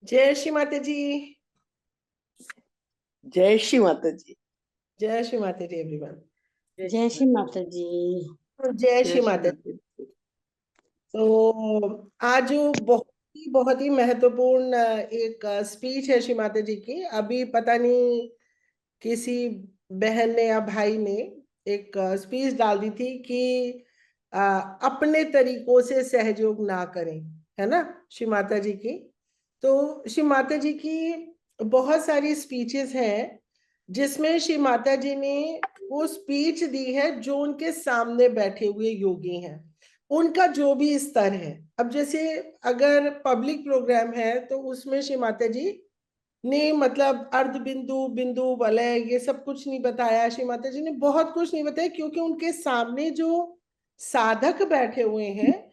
जय श्री माता जी। जय श्री माता जी। जय श्री माता जी एवरीवन। जय श्री माता जी। जय श्री माता जी। तो आज जो बहुत ही महत्वपूर्ण एक स्पीच है श्री माता जी की। अभी पता नहीं किसी बहन ने या भाई ने एक स्पीच डाल दी थी कि अपने तरीकों से सहयोग ना करें, है ना, श्री माता जी की। तो श्री माता जी की बहुत सारी स्पीचेस हैं जिसमें श्री माता जी ने वो स्पीच दी है जो उनके सामने बैठे हुए योगी हैं, उनका जो भी स्तर है। अब जैसे अगर पब्लिक प्रोग्राम है तो उसमें श्री माता जी ने मतलब अर्ध बिंदु, बिंदु, वलय, ये सब कुछ नहीं बताया। श्री माता जी ने बहुत कुछ नहीं बताया क्योंकि उनके सामने जो साधक बैठे हुए हैं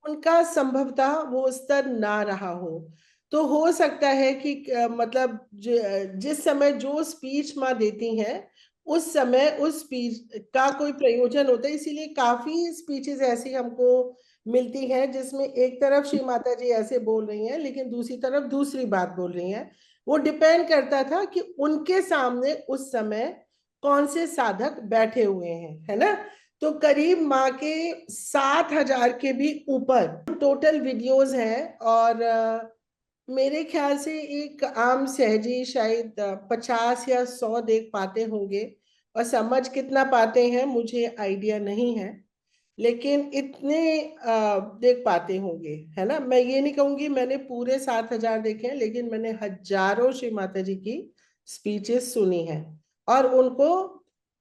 उनका संभवतः वो स्तर ना रहा हो। तो हो सकता है कि मतलब जिस समय जो स्पीच माँ देती हैं उस समय उस स्पीच का कोई प्रयोजन होता है, इसीलिए काफी स्पीचेस ऐसी हमको मिलती हैं जिसमें एक तरफ श्री माता जी ऐसे बोल रही हैं लेकिन दूसरी तरफ दूसरी बात बोल रही हैं। वो डिपेंड करता था कि उनके सामने उस समय कौन से साधक बैठे हुए हैं, है ना। तो करीब माँ के 7,000 के भी ऊपर टोटल वीडियोस हैं और मेरे ख्याल से एक आम सहजी शायद 50 या 100 देख पाते होंगे और समझ कितना पाते हैं मुझे आइडिया नहीं है, लेकिन इतने देख पाते होंगे, है ना। मैं ये नहीं कहूंगी मैंने पूरे 7,000 देखे हैं, लेकिन मैंने हजारों श्री माता जी की स्पीचेस सुनी है और उनको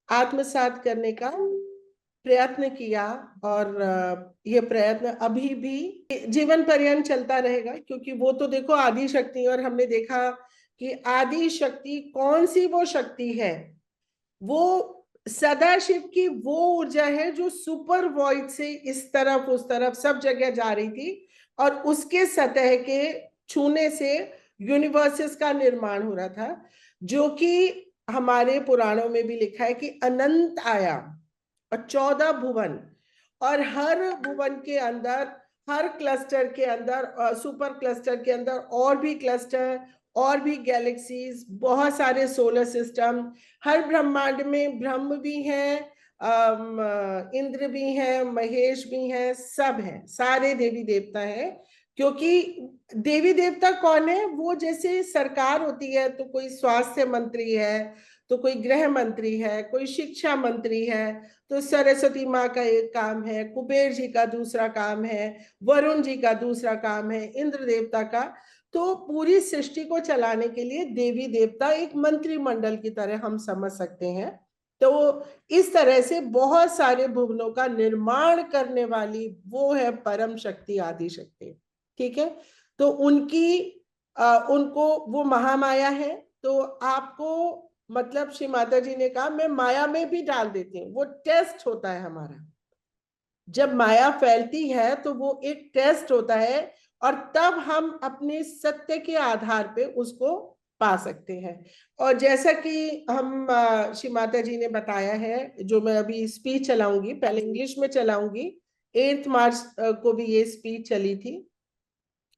आत्मसात करने का प्रयत्न किया। और ये प्रयत्न अभी भी जीवन पर्यंत चलता रहेगा क्योंकि वो तो देखो आदि शक्ति, और हमने देखा कि आदि शक्ति कौन सी वो शक्ति है, वो सदाशिव की वो ऊर्जा है जो सुपर वॉइड से इस तरफ उस तरफ सब जगह जा रही थी और उसके सतह के छूने से यूनिवर्सेस का निर्माण हो रहा था, जो कि हमारे पुराणों में भी लिखा है कि अनंत आया और 14 भुवन, और हर भुवन के अंदर, हर क्लस्टर के अंदर, सुपर क्लस्टर के अंदर और भी क्लस्टर और भी गैलेक्सीज, बहुत सारे सोलर सिस्टम, हर ब्रह्मांड में ब्रह्म भी हैं, इंद्र भी हैं, महेश भी हैं, सब हैं, सारे देवी देवता हैं। क्योंकि देवी देवता कौन है, वो जैसे सरकार होती है तो कोई स्वास्थ्य मंत्री है, तो कोई गृह मंत्री है, कोई शिक्षा मंत्री है, तो सरस्वती माँ का एक काम है, कुबेर जी का दूसरा काम है, वरुण जी का दूसरा काम है, इंद्र देवता का। तो पूरी सृष्टि को चलाने के लिए देवी देवता एक मंत्रिमंडल की तरह हम समझ सकते हैं। तो इस तरह से बहुत सारे भुवनों का निर्माण करने वाली वो है परम शक्ति, आदि शक्ति, ठीक है। तो उनको वो महामाया है। तो आपको मतलब श्री माता जी ने कहा मैं माया में भी डाल देती हूँ, वो टेस्ट होता है हमारा। जब माया फैलती है तो वो एक टेस्ट होता है और तब हम अपने सत्य के आधार पे उसको पा सकते हैं। और जैसा कि हम श्री माता जी ने बताया है, जो मैं अभी स्पीच चलाऊंगी, पहले इंग्लिश में चलाऊंगी, 8 मार्च को भी ये स्पीच चली थी,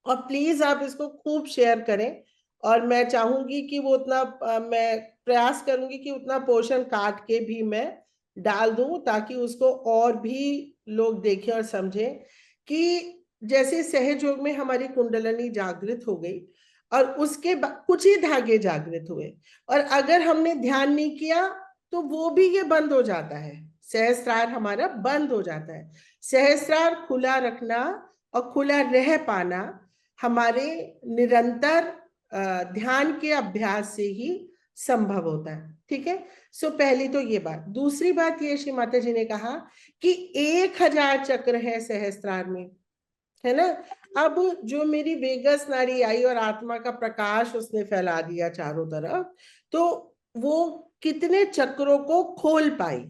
और प्लीज आप इसको खूब शेयर करें। और मैं चाहूंगी कि वो उतना मैं प्रयास करूंगी कि उतना पोर्शन काट के भी मैं डाल दूं ताकि उसको और भी लोग देखें और समझें कि जैसे सहज योग में हमारी कुंडलनी जागृत हो गई और उसके बाद कुछ ही धागे जागृत हुए, और अगर हमने ध्यान नहीं किया तो वो भी ये बंद हो जाता है, सहस्त्रार हमारा बंद हो जाता है। सहस्त्रार खुला रखना और खुला रह पाना हमारे निरंतर ध्यान के अभ्यास से ही संभव होता है, ठीक है। सो पहली तो ये बात। दूसरी बात ये श्री माता जी ने कहा कि 1,000 चक्र है सहस्त्रार में, है ना। अब जो मेरी वेगस नाड़ी आई और आत्मा का प्रकाश उसने फैला दिया चारों तरफ, तो वो कितने चक्रों को खोल पाई,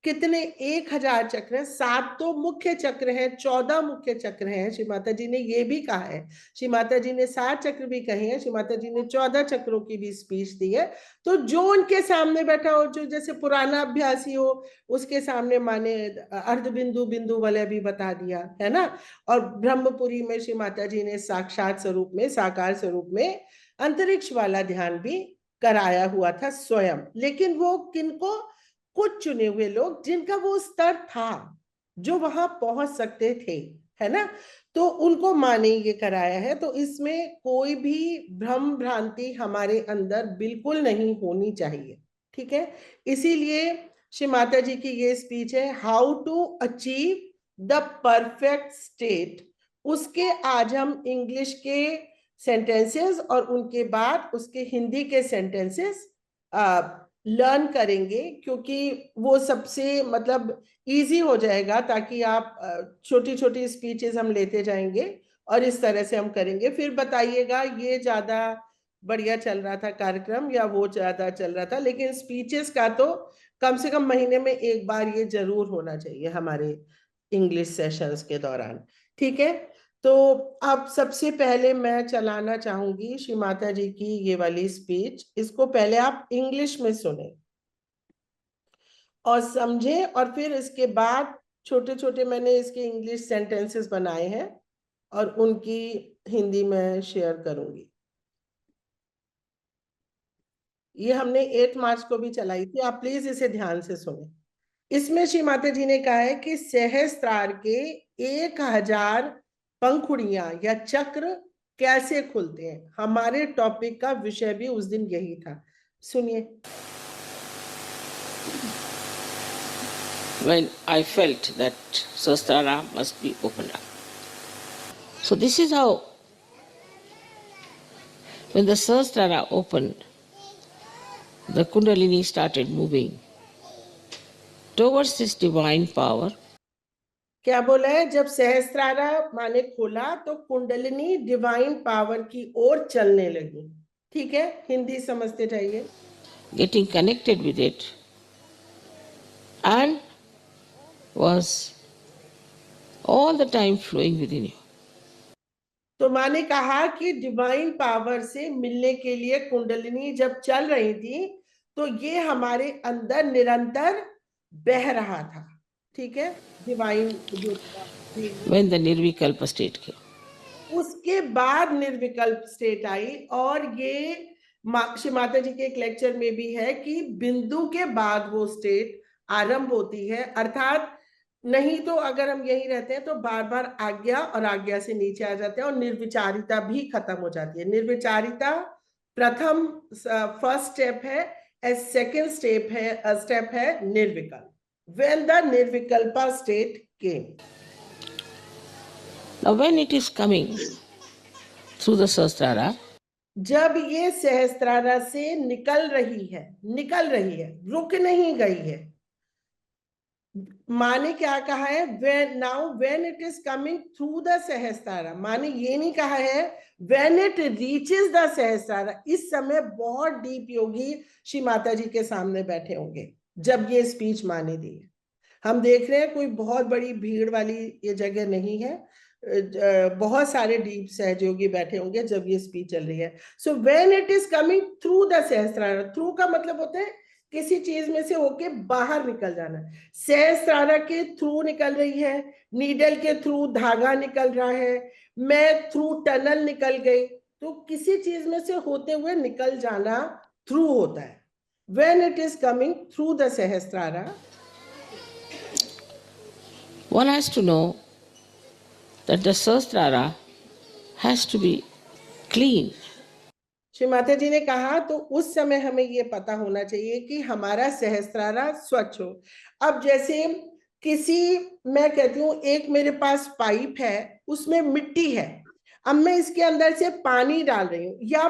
कितने 1000 चक्र हैं, 7 तो मुख्य चक्र हैं, 14 मुख्य चक्र हैं। श्री माता जी ने ये भी कहा है, श्री माता जी ने 7 चक्र भी कहे हैं, श्री माता जी ने 14 चक्रों की भी स्पीच दी है। तो जो उनके सामने बैठा हो, जो जैसे पुराना अभ्यासी हो, उसके सामने माने अर्ध बिंदु बिंदु वाले भी बता दिया है ना। और ब्रह्मपुरी में श्री माता जी ने साक्षात स्वरूप में, साकार स्वरूप में अंतरिक्ष वाला ध्यान भी कराया हुआ था स्वयं। लेकिन वो किनको, कुछ चुने हुए लोग जिनका वो स्तर था, जो वहां पहुंच सकते थे, है ना, तो उनको माँ ने ये कराया है। तो इसमें कोई भी भ्रम भ्रांति हमारे अंदर बिल्कुल नहीं होनी चाहिए, ठीक है। इसीलिए श्री माता जी की ये स्पीच है, how to achieve the perfect state. उसके आज हम इंग्लिश के सेंटेंसेस और उनके बाद उसके हिंदी के सेंटेंसेस लर्न करेंगे, क्योंकि वो सबसे मतलब इजी हो जाएगा, ताकि आप छोटी छोटी स्पीचेस हम लेते जाएंगे और इस तरह से हम करेंगे। फिर बताइएगा ये ज्यादा बढ़िया चल रहा था कार्यक्रम या वो ज्यादा चल रहा था। लेकिन स्पीचेस का तो कम से कम महीने में एक बार ये जरूर होना चाहिए हमारे इंग्लिश सेशंस के दौरान, ठीक है। तो अब सबसे पहले मैं चलाना चाहूंगी श्री माता जी की ये वाली स्पीच। इसको पहले आप इंग्लिश में सुने और समझे, और फिर इसके बाद छोटे छोटे मैंने इसके इंग्लिश सेंटेंसेस बनाए हैं और उनकी हिंदी में शेयर करूंगी। ये हमने 8 मार्च को भी चलाई थी, आप प्लीज इसे ध्यान से सुने। इसमें श्री माता जी ने कहा है कि सहस्त्रार के 1000 पंखुड़ियां या चक्र कैसे खुलते हैं। हमारे टॉपिक का विषय भी उस दिन यही था, सुनिए। When I felt that Sahasrara must be opened up. So this is how, when the Sahasrara opened, the Kundalini started moving towards this divine power. क्या बोला है, जब सहस्त्रारा माने खोला तो कुंडलिनी डिवाइन पावर की ओर चलने लगी, ठीक है। हिंदी समझते जाइए। Getting connected with it and was all the time flowing within you. तो माँ ने कहा कि डिवाइन पावर से मिलने के लिए कुंडलिनी जब चल रही थी तो ये हमारे अंदर निरंतर बह रहा था, ठीक है। डिवाइन जो When the Nirvikalpa state came. उसके बाद निर्विकल्प स्टेट आई। और ये श्री माता जी के एक लेक्चर में भी है कि बिंदु के बाद वो स्टेट आरंभ होती है। अर्थात नहीं तो अगर हम यही रहते हैं तो बार बार आज्ञा और आज्ञा से नीचे आ जाते हैं और निर्विचारिता भी खत्म हो जाती है। निर्विचारिता प्रथम फर्स्ट स्टेप है, सेकेंड स्टेप है निर्विकल्प। When the Nirvikalpa state came. Now when it is coming through the Sahasrara, जब ये सहस्त्रारा से निकल रही है, रुक नहीं गई है। माँ ने क्या कहा है, when it is coming through the सहस्त्रारा, माँ ने ये नहीं कहा है when it reaches the सहस्त्रारा। इस समय बहुत डीप योगी श्री माता जी के सामने बैठे होंगे जब ये स्पीच माँ ने दी है। हम देख रहे हैं कोई बहुत बड़ी भीड़ वाली ये जगह नहीं है, बहुत सारे डीप सहयोगी बैठे होंगे जब ये स्पीच चल रही है। So when it is coming through the सहस्त्रारा, through का मतलब होता है किसी चीज में से होके बाहर निकल जाना। सहस्त्रारा के थ्रू निकल रही है, नीडल के थ्रू धागा निकल रहा है, मैं थ्रू टनल निकल गई। तो किसी चीज में से होते हुए निकल जाना थ्रू होता है। When it is coming through the सहस्त्रारा, one has to know that the Sahasrara has to be clean. Shri Mata जी ने कहा तो उस समय हमें ये पता होना चाहिए कि हमारा सहस्त्रारा स्वच्छ हो। अब जैसे मैं कहती हूँ एक मेरे पास पाइप है, उसमें मिट्टी है, अब मैं इसके अंदर से पानी डाल रही हूँ, या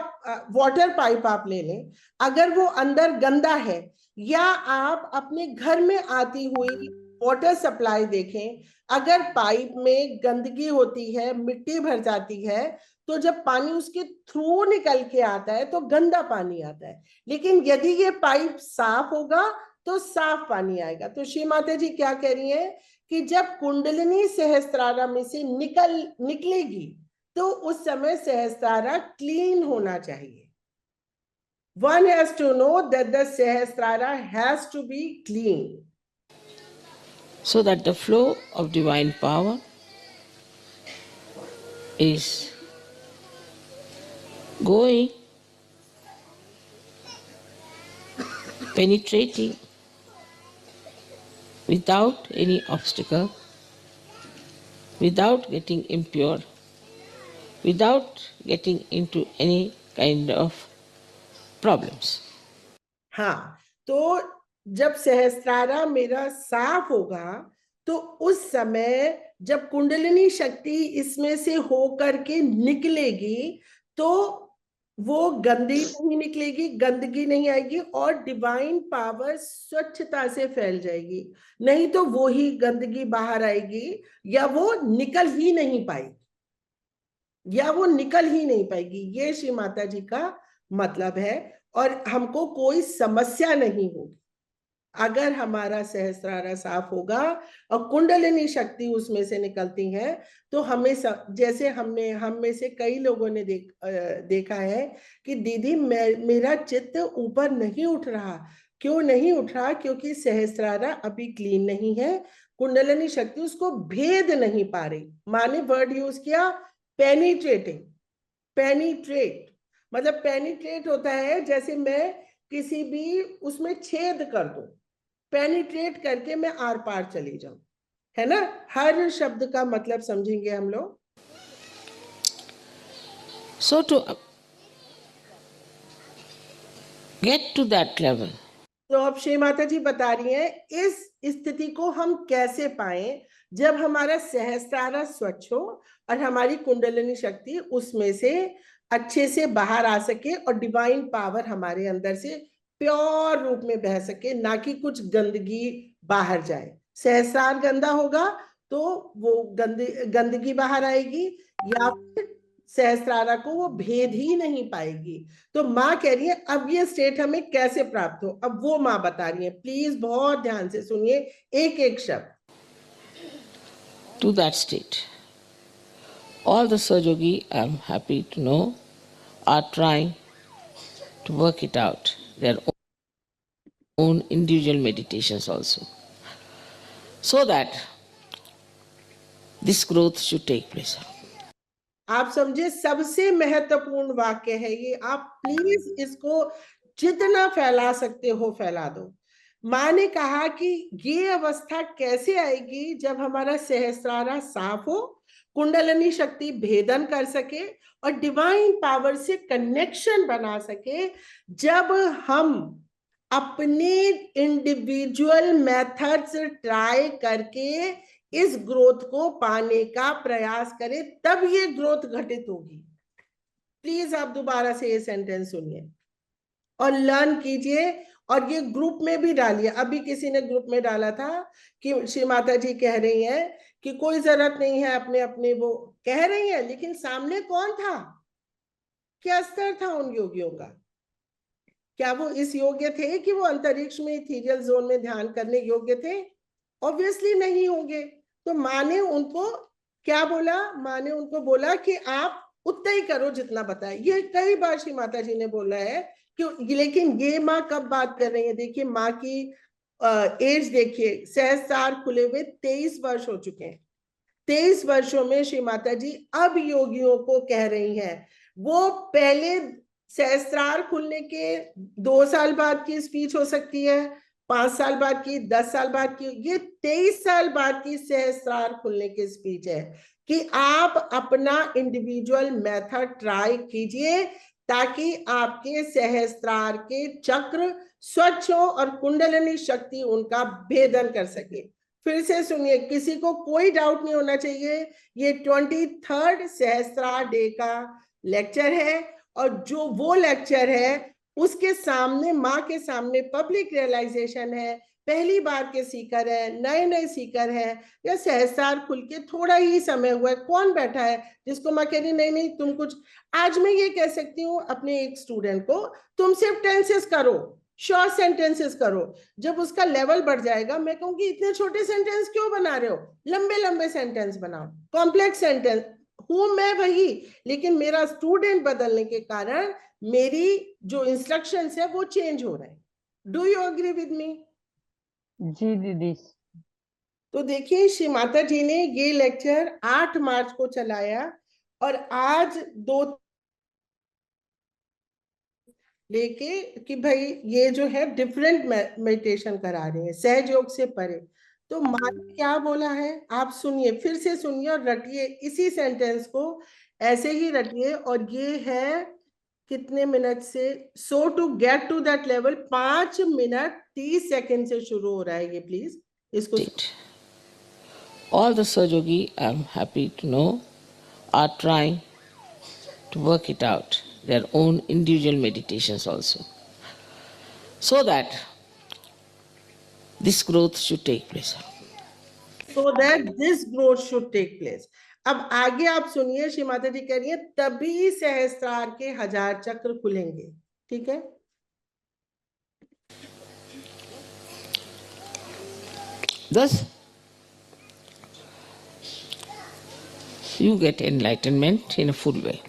वाटर पाइप आप ले लें, अगर वो अंदर गंदा है, या आप अपने घर में आती हुई वाटर सप्लाई देखें, अगर पाइप में गंदगी होती है, मिट्टी भर जाती है, तो जब पानी उसके थ्रू निकल के आता है तो गंदा पानी आता है। लेकिन यदि ये पाइप साफ होगा तो साफ पानी आएगा। तो श्री माता जी क्या कह रही हैं कि जब कुंडलिनी सहस्त्रारा में से निकलेगी तो उस समय सहस्त्रारा क्लीन होना चाहिए। One has to know that the Sahasrara has to be clean, so that the flow of divine power is going, penetrating without any obstacle, without getting impure, without getting into any kind of problems. हाँ, तो जब सहस्त्रारा मेरा साफ होगा तो उस समय जब कुंडलिनी शक्ति इसमें से होकर के निकलेगी तो वो गंदी नहीं निकलेगी, गंदगी नहीं आएगी और डिवाइन पावर स्वच्छता से फैल जाएगी। नहीं तो वो ही गंदगी बाहर आएगी या वो निकल ही नहीं पाएगी, ये श्री माता जी का मतलब है। और हमको कोई समस्या नहीं होगी अगर हमारा सहस्त्रारा साफ होगा और कुंडलिनी शक्ति उसमें से निकलती है। तो हमें जैसे हम में से कई लोगों ने देखा है कि दीदी मेरा चित्त ऊपर नहीं उठ रहा। क्यों नहीं उठ रहा? क्योंकि सहस्त्रारा अभी क्लीन नहीं है, कुंडलिनी शक्ति उसको भेद नहीं पा रही। माने वर्ड यूज किया पेनिट्रेटिंग। पेनिट्रेट मतलब पेनिट्रेट होता है जैसे मैं किसी भी उसमें छेद कर दूं, पेनिट्रेट करके मैं आर पार चली जाऊं, है ना। हर शब्द का मतलब समझेंगे हम लोग। So to get to that level, तो अब श्री माता जी बता रही हैं इस स्थिति को हम कैसे पाएं जब हमारा सहस्त्रारा स्वच्छ हो और हमारी कुंडलिनी शक्ति उसमें से अच्छे से बाहर आ सके और डिवाइन पावर हमारे अंदर से प्योर रूप में बह सके, ना कि कुछ गंदगी बाहर जाए। सहस्त्रार गंदा होगा तो वो गंदगी बाहर आएगी या फिर सहस्त्रारा को वो भेद ही नहीं पाएगी। तो माँ कह रही है अब ये स्टेट हमें कैसे प्राप्त हो, अब वो माँ बता रही है। प्लीज बहुत ध्यान से सुनिए एक एक शब्द। to that state, all the Sahajogi, I am happy to know, are trying to work it out, their own individual meditations also, so that this growth should take place. आप समझे, सबसे महत्वपूर्ण वाक्य है ये। आप प्लीज इसको जितना फैला सकते हो फैला दो। माँ ने कहा कि ये अवस्था कैसे आएगी जब हमारा सहस्त्रारा साफ हो, कुंडलिनी शक्ति भेदन कर सके और डिवाइन पावर से कनेक्शन बना सके। जब हम अपने इंडिविजुअल मेथड्स ट्राई करके इस ग्रोथ को पाने का प्रयास करें, तब ये ग्रोथ घटित होगी। प्लीज आप दोबारा से ये सेंटेंस सुनिए और लर्न कीजिए और ये ग्रुप में भी डालिए। अभी किसी ने ग्रुप में डाला था कि श्री माता जी कह रही हैं कि कोई जरूरत नहीं है अपने अपने, वो कह रही है, लेकिन सामने कौन था? क्या स्तर था उन योगियों का? क्या वो इस योग्य थे कि वो अंतरिक्ष में इथीरियल जोन में ध्यान करने योग्य थे? ऑब्वियसली नहीं होंगे। तो माँ ने उनको क्या बोला? माँ ने उनको बोला कि आप उतना ही करो जितना बताया। ये कई बार श्री माता जी ने बोला है कि, लेकिन ये माँ कब बात कर रही है? देखिए माँ की एज देखिए, सहस्त्रार खुले हुए 23 वर्ष हो चुके हैं। 23 वर्षों में श्री माता जी अब योगियों को कह रही हैं। वो पहले सहस्त्रार खुलने के 2 साल बाद की स्पीच हो सकती है, 5 साल बाद की, 10 साल बाद की, ये 23 साल बाद की सहस्त्रार खुलने की स्पीच है कि आप अपना इंडिविजुअल मेथड ट्राई कीजिए ताकि आपके सहस्त्रार के चक्र स्वच्छ हो और कुंडलिनी शक्ति उनका भेदन कर सके। फिर से सुनिए, किसी को कोई डाउट नहीं होना चाहिए। ये 23rd सहस्त्रार डे का लेक्चर है और जो वो लेक्चर है उसके सामने, माँ के सामने पब्लिक रियलाइजेशन है। पहली बार के सीकर है, नए सीकर है, या सहस्त्रार खुल के थोड़ा ही समय हुआ है, कौन बैठा है जिसको माँ कह रही नहीं तुम कुछ। आज मैं ये कह सकती हूँ अपने एक स्टूडेंट को, तुम सिर्फ टेंसेस करो, शॉर्ट सेंटेंसेस करो। जब उसका लेवल बढ़ जाएगा मैं कहूंगी इतने छोटे सेंटेंस क्यों बना रहे हो, लंबे लंबे सेंटेंस बनाओ, कॉम्प्लेक्स सेंटेंस। हूं मैं वही, लेकिन मेरा स्टूडेंट बदलने के कारण मेरी जो इंस्ट्रक्शंस है वो चेंज हो रहे हैं। Do you agree with me? जी दीदी। तो देखिए श्री माता जी ने ये लेक्चर 8 मार्च को चलाया और आज 2 लेके कि भाई ये जो है डिफरेंट मेडिटेशन करा रही है, सहज योग से परे। तो माँ ने क्या बोला है आप सुनिए, फिर से सुनिए और रटिए इसी सेंटेंस को, ऐसे ही रटिए। और ये है कितने मिनट से, so to get to that level 5 minute 30 second से शुरू हो रहा है ये, प्लीज इसको। All the Sahajogi, I'm happy to know, are trying to work it out, their own individual meditations also, so that this growth should take place. So that this growth should take place. अब आगे आप सुनिए, श्री माता जी कह रही है तभी सहस्त्रार के 1000 चक्र खुलेंगे। ठीक है, Thus, you get enlightenment in a full way.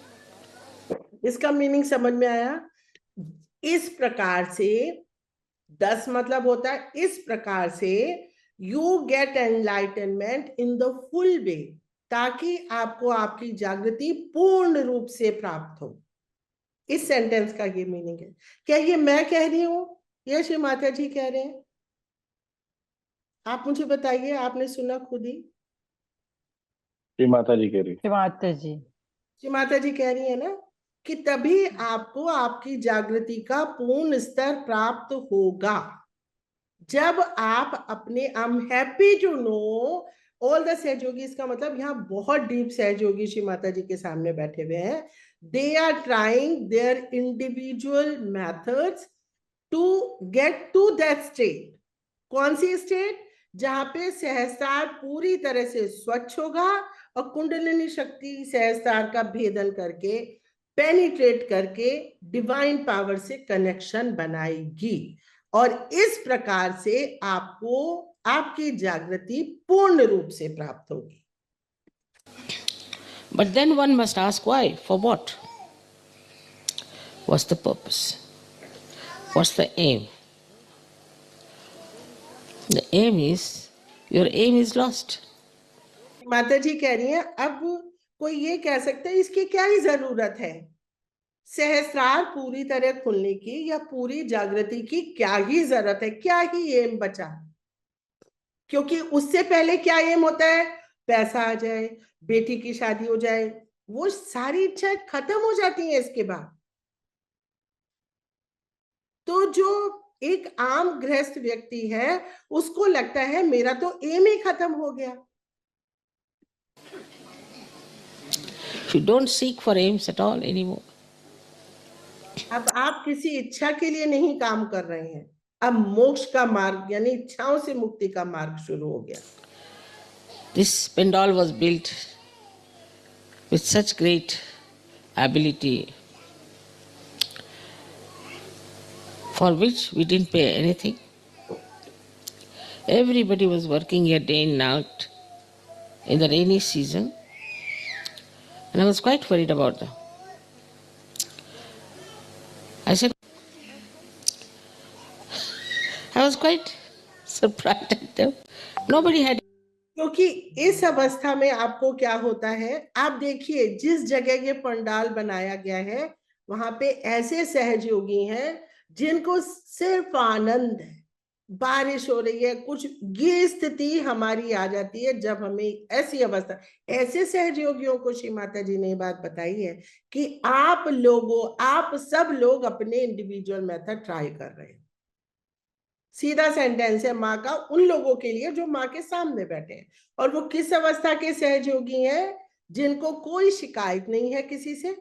इसका मीनिंग समझ में आया? इस प्रकार से 10 मतलब होता है इस प्रकार से, you get enlightenment in the full way, ताकि आपको आपकी जागृति पूर्ण रूप से प्राप्त हो। इस सेंटेंस का ये मीनिंग है। क्या ये मैं कह रही हूं या श्री माता जी कह रहे हैं? आप मुझे बताइए, आपने सुना खुद ही? श्री माता जी कह रही। श्री माता जी। श्री माता जी कह रही है ना कि तभी आपको आपकी जागृति का पूर्ण स्तर प्राप्त होगा, जब आप अपने I am happy to know all the सहयोगीज का मतलब यहाँ बहुत डीप सहयोगी श्री माता जी के सामने बैठे हुए हैं। They are trying their individual methods to get to that state. कौन सी स्टेट? जहां पे सहस्त्रार पूरी तरह से स्वच्छ होगा और कुंडलिनी शक्ति सहस्त्रार का भेदन करके, पेनिट्रेट करके डिवाइन पावर से कनेक्शन बनाएगी, और इस प्रकार से आपको आपकी जागृति पूर्ण रूप से प्राप्त होगी। But then one must ask why, for what? What's the purpose? What's the aim? The aim is, your aim is lost. माता जी कह रही हैं अब कोई ये कह सकता है इसकी क्या ही जरूरत है, सहस्त्रार पूरी तरह खुलने की या पूरी जागृति की क्या ही जरूरत है, क्या ही एम बचा? क्योंकि उससे पहले क्या एम होता है? पैसा आ जाए, बेटी की शादी हो जाए, वो सारी इच्छाएं खत्म हो जाती हैं इसके बाद। तो जो एक आम गृहस्थ व्यक्ति है उसको लगता है मेरा तो एम ही खत्म हो गया। You don't seek for aims at all anymore. अब आप किसी इच्छा के लिए नहीं काम कर रहे हैं, अब मोक्ष का मार्ग यानी इच्छाओं से मुक्ति का मार्ग शुरू हो गया। This pandal was built with such great ability, for which we didn't pay anything. Everybody was working here day and night in the rainy season, and I was quite worried about them. I was quite surprised at them. Nobody had. क्योंकि इस अवस्था में आपको क्या होता है, आप देखिए जिस जगह ये पंडाल बनाया गया है वहां पे ऐसे सहयोगी हैं जिनको सिर्फ आनंद है। बारिश हो रही है, कुछ ये स्थिति हमारी आ जाती है जब हमें ऐसी अवस्था, ऐसे सहयोगियों को श्री माता जी ने बात बताई है कि आप लोगों, आप सब लोग अपने इंडिविजुअल मेथड ट्राई कर रहे हैं। सीधा सेंटेंस है माँ का उन लोगों के लिए जो माँ के सामने बैठे हैं। और वो किस अवस्था के सहयोगी हैं? जिनको कोई शिकायत नहीं है किसी से,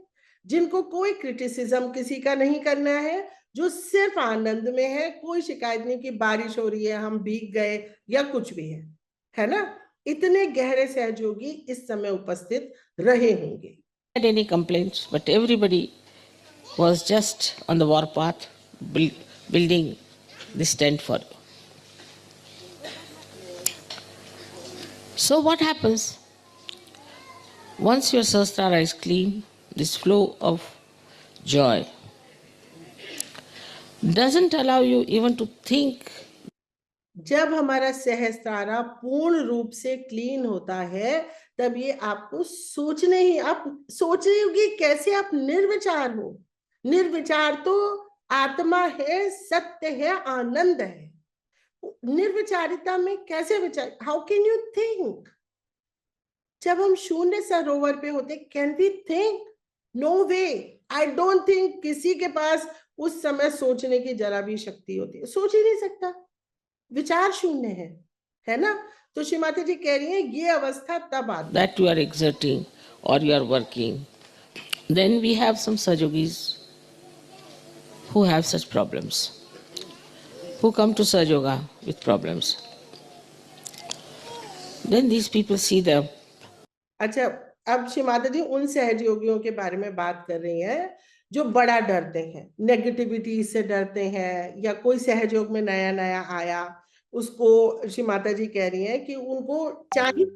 जिनको कोई क्रिटिसिज्म किसी का नहीं करना है, जो सिर्फ आनंद में है, कोई शिकायत नहीं कि बारिश हो रही है हम भीग गए या कुछ भी है ना? इतने गहरे सहयोगी इस समय उपस्थित रहे होंगे। Had any complaints, but everybody was just on the warpath, building this tent for you. So what happens? Once your Sahasrara is clean, this flow of joy doesn't allow you even to think. जब हमारा सहस्त्रारा पूर्ण रूप से clean होता है तब ये आपको सोचने ही, आप सोच रहे होगी कैसे आप निर्विचार हो। निर्विचार तो आत्मा है, सत्य है, आनंद है। निर्विचारिता में कैसे विचार, हाउ कैन यू थिंक? जब हम शून्य सरोवर पे होते, can we think? No way. I don't think किसी के पास उस समय सोचने की जरा भी शक्ति होती है, सोच ही नहीं सकता, विचार शून्य है ना? तो श्री माता जी कह रही है ये अवस्था तब आती है। That you are exerting or you are working. Then we have some Sajogis who have such problems, who come to Sajoga with problems. Then these people see them. अच्छा, अब श्री माता जी उन सहज योगियों के बारे में बात कर रही हैं जो बड़ा डरते हैं, नेगेटिविटी से डरते हैं, या कोई सहज योग में नया नया आया, उसको श्री माता जी कह रही हैं कि उनको चाहिए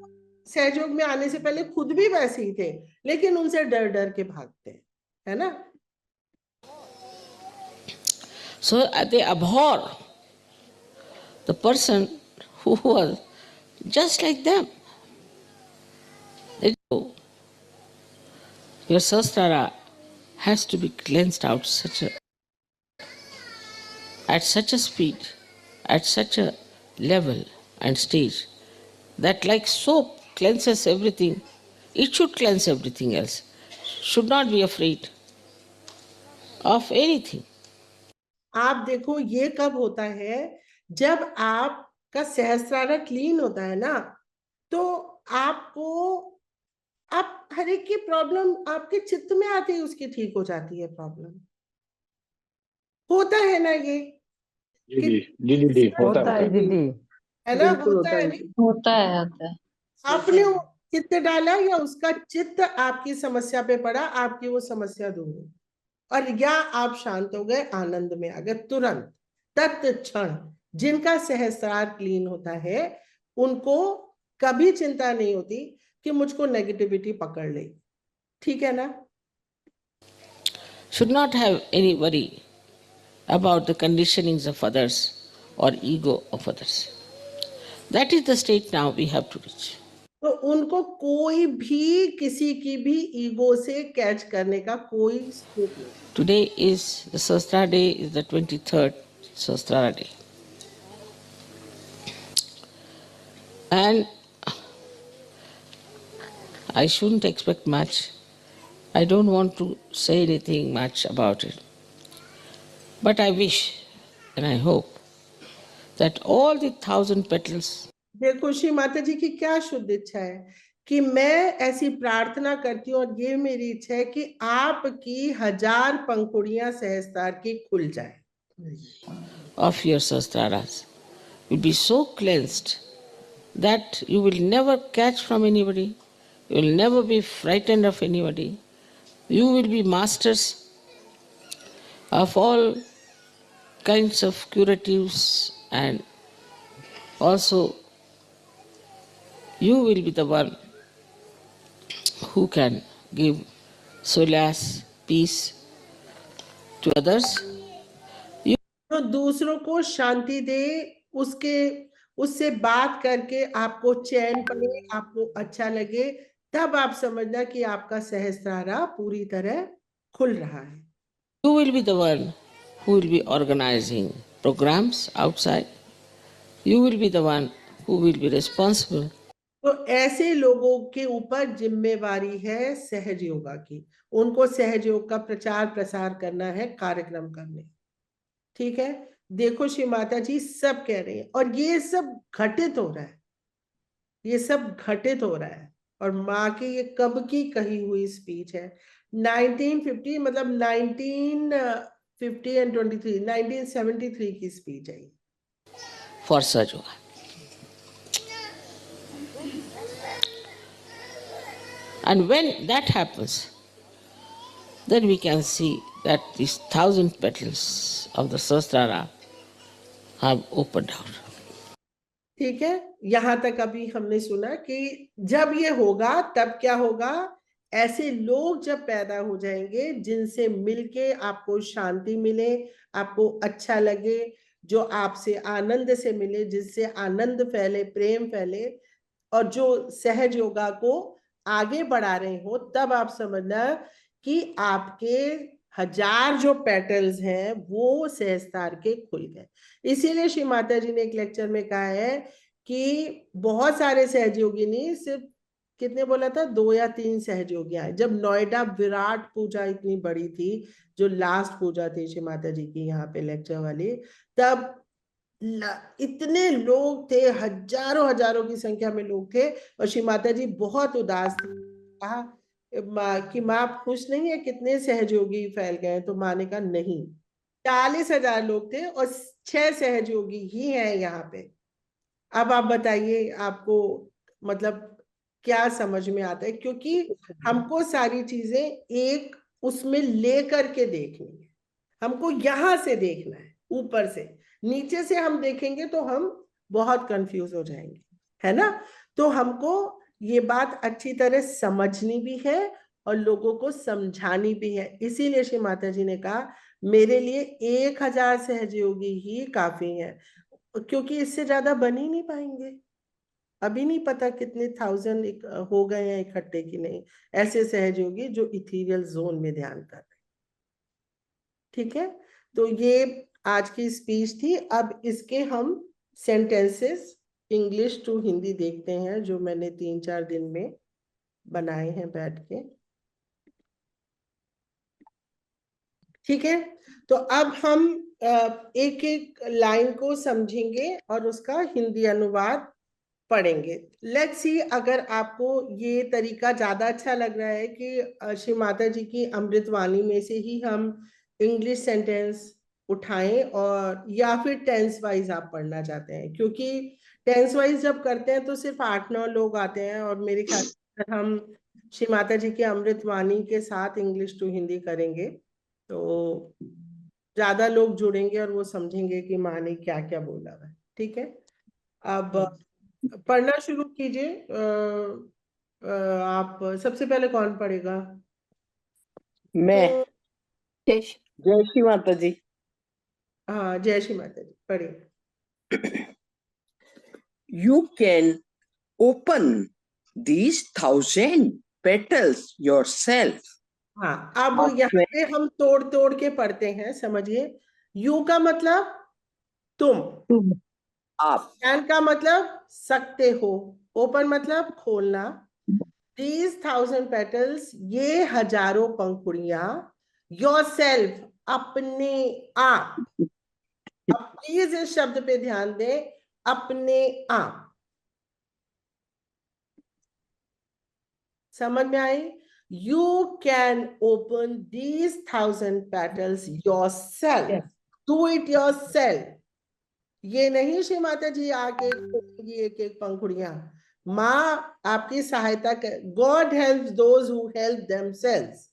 सहज योग में आने से पहले खुद भी वैसे ही थे, लेकिन उनसे डर डर के भागते हैं, है ना? So they abhor the person who was just like them. They do. Your Sahasrara has to be cleansed out at such a speed, at such a level and stage, that like soap cleanses everything, it should cleanse everything else. Should not be afraid of anything. आप देखो ये कब होता है, जब आपका सहस्त्रारा clean होता है ना, तो आपको, आप हर एक की प्रॉब्लम आपके चित्त में आते ही उसकी ठीक हो जाती है प्रॉब्लम। होता है ना ये? जी होता है दीदी। है ना? होता है। होता है। आपने चित्त डाला या उसका चित्त आपकी समस्या पे पड़ा, आपकी वो समस्या दूर हुई, और या आप शांत हो गए, आनंद में आ गए तुरंत, तत्क्षण। जिनका सहस्रार क्लीन होता है उनको कभी चिंता नहीं होती कि मुझको नेगेटिविटी पकड़ ले, ठीक है ना? Should not have any worry about the conditionings of others or ego of others. That is the state now we have to reach. तो उनको कोई भी किसी की भी ईगो से कैच करने का कोई स्कोप नहीं। Today is the Sahasrara day, is the 23rd Sahasrara day. And I shouldn't expect much. I don't want to say anything much about it. But I wish and I hope that all the 1,000 petals. देखो श्री माता जी की क्या शुद्ध इच्छा है कि मैं ऐसी प्रार्थना करती हूँ, और ये मेरी इच्छा है कि आपकी 1000 पंखुड़ियां सहस्त्रार की खुल जाए। Of your Sahasraras will be so cleansed that you will never catch from anybody, you will never be frightened of anybody. You will be masters of all kinds of curatives, and also you will be the one who can give solace, peace to others. तो दूसरों को शांति दे, उससे बात करके आपको चैन पड़े, आपको अच्छा लगे, तब आप समझना कि आपका सहस्त्रारा पूरी तरह खुल रहा है। You will be the one who will be organizing programs outside. You will be the one who will be responsible. तो ऐसे लोगों के ऊपर जिम्मेवारी है सहज योगा की, उनको सहज योग का प्रचार प्रसार करना है, कार्यक्रम करने, ठीक है? देखो श्री माता जी सब कह रही है, और ये सब घटित हो रहा है, ये सब घटित हो रहा है। और माँ की ये कब की कही हुई स्पीच है, 1950, मतलब 1950 and 23, 1973 की स्पीच है For Sajoga. And when that happens, then we can see that these 1,000 petals of the Sahasrara have opened out. ठीक है, यहां तक अभी हमने सुना कि जब ये होगा तब क्या होगा। ऐसे लोग जब पैदा हो जाएंगे जिनसे मिलके आपको शांति मिले, आपको अच्छा लगे, जो आपसे आनंद से मिले, जिससे आनंद फैले, प्रेम फैले, और जो सहज योगा को आगे बढ़ा रहे हो, तब आप समझना कि आपके 1000 जो पेटल्स हैं वो सहस्त्रार के खुल गए। इसीलिए श्री माता जी ने एक लेक्चर में कहा है कि बहुत सारे सहयोगी नहीं, सिर्फ कितने बोला था, 2 या 3 सहयोगी आए। जब नोएडा विराट पूजा इतनी बड़ी थी, जो लास्ट पूजा थी श्री माता जी की यहाँ पे लेक्चर वाली, तब इतने लोग थे, हजारों हजारों की संख्या में लोग थे, और श्री माता जी बहुत उदास थी। कहा कि माँ आप खुश नहीं है, कितने सहयोगी फैल गए? तो माँ ने कहा नहीं, 40,000 लोग थे और 6 सहयोगी ही हैं यहाँ पे। अब आप बताइए आपको मतलब क्या समझ में आता है, क्योंकि हमको सारी चीजें एक उसमें लेकर के देखनी है, हमको यहां से देखना है, ऊपर से। नीचे से हम देखेंगे तो हम बहुत कंफ्यूज हो जाएंगे, है ना। तो हमको ये बात अच्छी तरह समझनी भी है और लोगों को समझानी भी है। इसीलिए श्री माता जी ने कहा मेरे लिए 1000 सहयोगी ही काफी है, क्योंकि इससे ज्यादा बन ही नहीं पाएंगे। अभी नहीं पता कितने 1000 हो गए हैं इकट्ठे कि नहीं, ऐसे सहयोगी जो इथीरियल जोन में ध्यान कर रहे। ठीक है, तो ये आज की स्पीच थी। अब इसके हम सेंटेंसेस इंग्लिश टू हिंदी देखते हैं, जो मैंने 3-4 दिन में बनाए हैं बैठ के। ठीक है, तो अब हम एक एक लाइन को समझेंगे और उसका हिंदी अनुवाद पढ़ेंगे। लेट्स सी, अगर आपको ये तरीका ज्यादा अच्छा लग रहा है कि श्री माता जी की अमृतवाणी में से ही हम इंग्लिश सेंटेंस उठाएं, और या फिर टेंस वाइज आप पढ़ना चाहते हैं, क्योंकि टेंस वाइज जब करते हैं तो सिर्फ 8-9 लोग आते हैं, और मेरे ख्याल से हम श्री माता जी की अमृतवाणी के साथ इंग्लिश टू हिंदी करेंगे तो ज्यादा लोग जुड़ेंगे और वो समझेंगे कि माँ ने क्या क्या बोला है। ठीक है, अब पढ़ना शुरू कीजिए। आप सबसे पहले कौन पढ़ेगा? मैं। जय श्री माता जी। हाँ, जय श्री माता जी, पढ़िए। You can open these 1,000 petals yourself. हाँ, अब यहाँ पे हम तोड़ तोड़ के पढ़ते हैं, समझिए। यू का मतलब तुम, आप, कैन का मतलब सकते हो, ओपन मतलब खोलना, these 1,000 petals ये हजारों पंखुड़ियां, yourself अपने आप। अब प्लीज इस शब्द पे ध्यान दें, अपने आप। समझ में आई? You can open these 1,000 petals yourself. Do it yourself. ये नहीं श्री माता जी आके खोलेंगी एक एक पंखुड़ियां, माँ आपकी सहायता कर। God helps those who help themselves.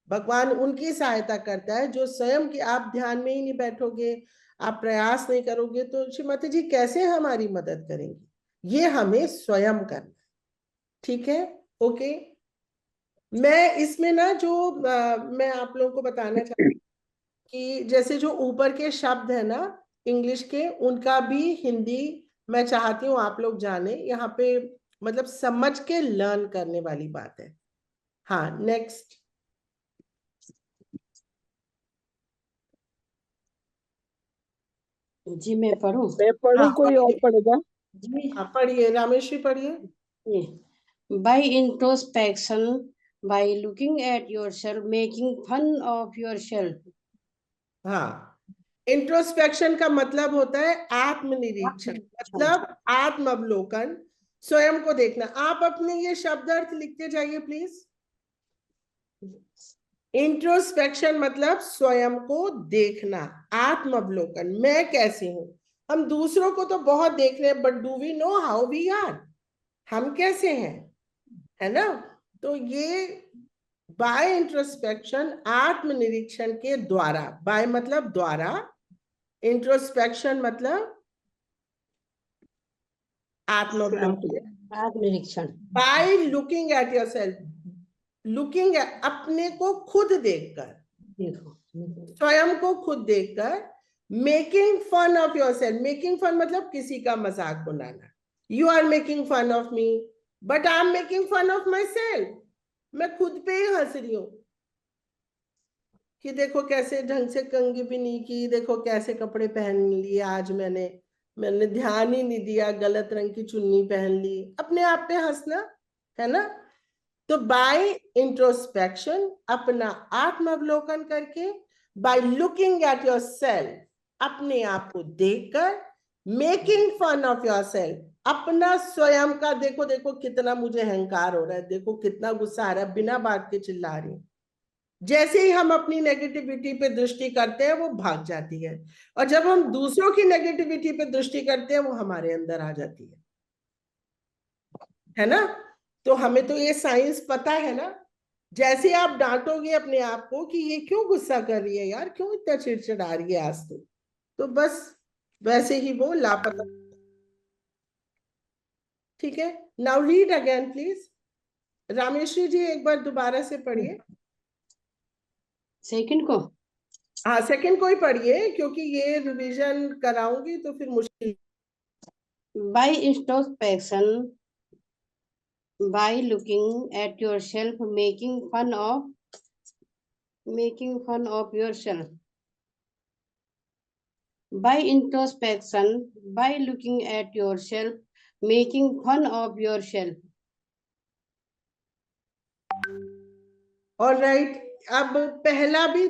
भगवान उनकी सहायता करता है जो स्वयं की, आप ध्यान में ही नहीं बैठोगे, आप प्रयास नहीं करोगे, तो श्री माता जी कैसे हमारी मदद करेंगी? ये हमें स्वयं करना। ठीक है, ओके। मैं इसमें ना जो मैं आप लोगों को बताना चाहती हूँ कि जैसे जो ऊपर के शब्द है ना इंग्लिश के, उनका भी हिंदी मैं चाहती हूँ आप लोग जाने। यहाँ पे मतलब समझ के लर्न करने वाली बात है। हाँ, नेक्स्ट। जी मैं पढ़ूं? मैं पढ़ूं, हाँ, कोई और पढ़ेगा? जी। हाँ, पढ़िए, रामेश्वरी पढ़िए। By introspection, by looking at yourself, making fun of yourself. हाँ, इंट्रोस्पेक्शन का मतलब होता है आत्मनिरीक्षण, मतलब आत्मावलोकन, स्वयं को देखना। आप अपने ये शब्द अर्थ लिखते जाइए प्लीज। इंट्रोस्पेक्शन मतलब स्वयं को देखना, आत्मावलोकन, मैं कैसी हूं। हम दूसरों को तो बहुत देख रहे हैं, but do we know how we are, हम कैसे हैं, है ना। तो ये बाय इंट्रोस्पेक्शन, आत्मनिरीक्षण के द्वारा, बाय मतलब द्वारा, इंट्रोस्पेक्शन मतलब आत्मावलोकन, आत्मनिरीक्षण। By looking at yourself, looking अपने को खुद देखकर, देखो, स्वयं को खुद देखकर, making fun of yourself, making fun मतलब किसी का मजाक बनाना, you are making fun of me but I am making fun of myself, मैं खुद पे ही हंस रही हूं कि देखो कैसे ढंग से कंघी भी नहीं की, देखो कैसे कपड़े पहन लिए आज मैंने ध्यान ही नहीं दिया, गलत रंग की चुन्नी पहन ली, अपने आप पे हंसना है ना। तो बाय इंट्रोस्पेक्शन, अपना आत्मावलोकन करके, by looking at yourself, अपने आप को देखकर, making fun of yourself, अपना स्वयं का, देखो देखो कितना मुझे अहंकार हो रहा है, देखो कितना गुस्सा आ रहा है, बिना बात के चिल्ला रही हूं। जैसे ही हम अपनी नेगेटिविटी पे दृष्टि करते हैं वो भाग जाती है, और जब हम दूसरों की नेगेटिविटी पे दृष्टि करते हैं वो हमारे अंदर आ जाती है ना। तो हमें तो ये साइंस पता है ना। जैसे आप डांटोगे अपने आप को कि ये क्यों गुस्सा कर रही है यार, क्यों इतना चिड़चिड़ा रही है आज तो बस वैसे ही वो लापता। ठीक है, now read again please. Rameshwari ji एक बार दोबारा से पढ़िए। सेकंड को, हाँ सेकंड को ही पढ़िए, क्योंकि ये रिवीजन कराऊंगी तो फिर मुश्किल। by introspection, by looking at yourself, making fun of yourself. By introspection, by looking at yourself, making fun of yourself. All right, अब पहला भी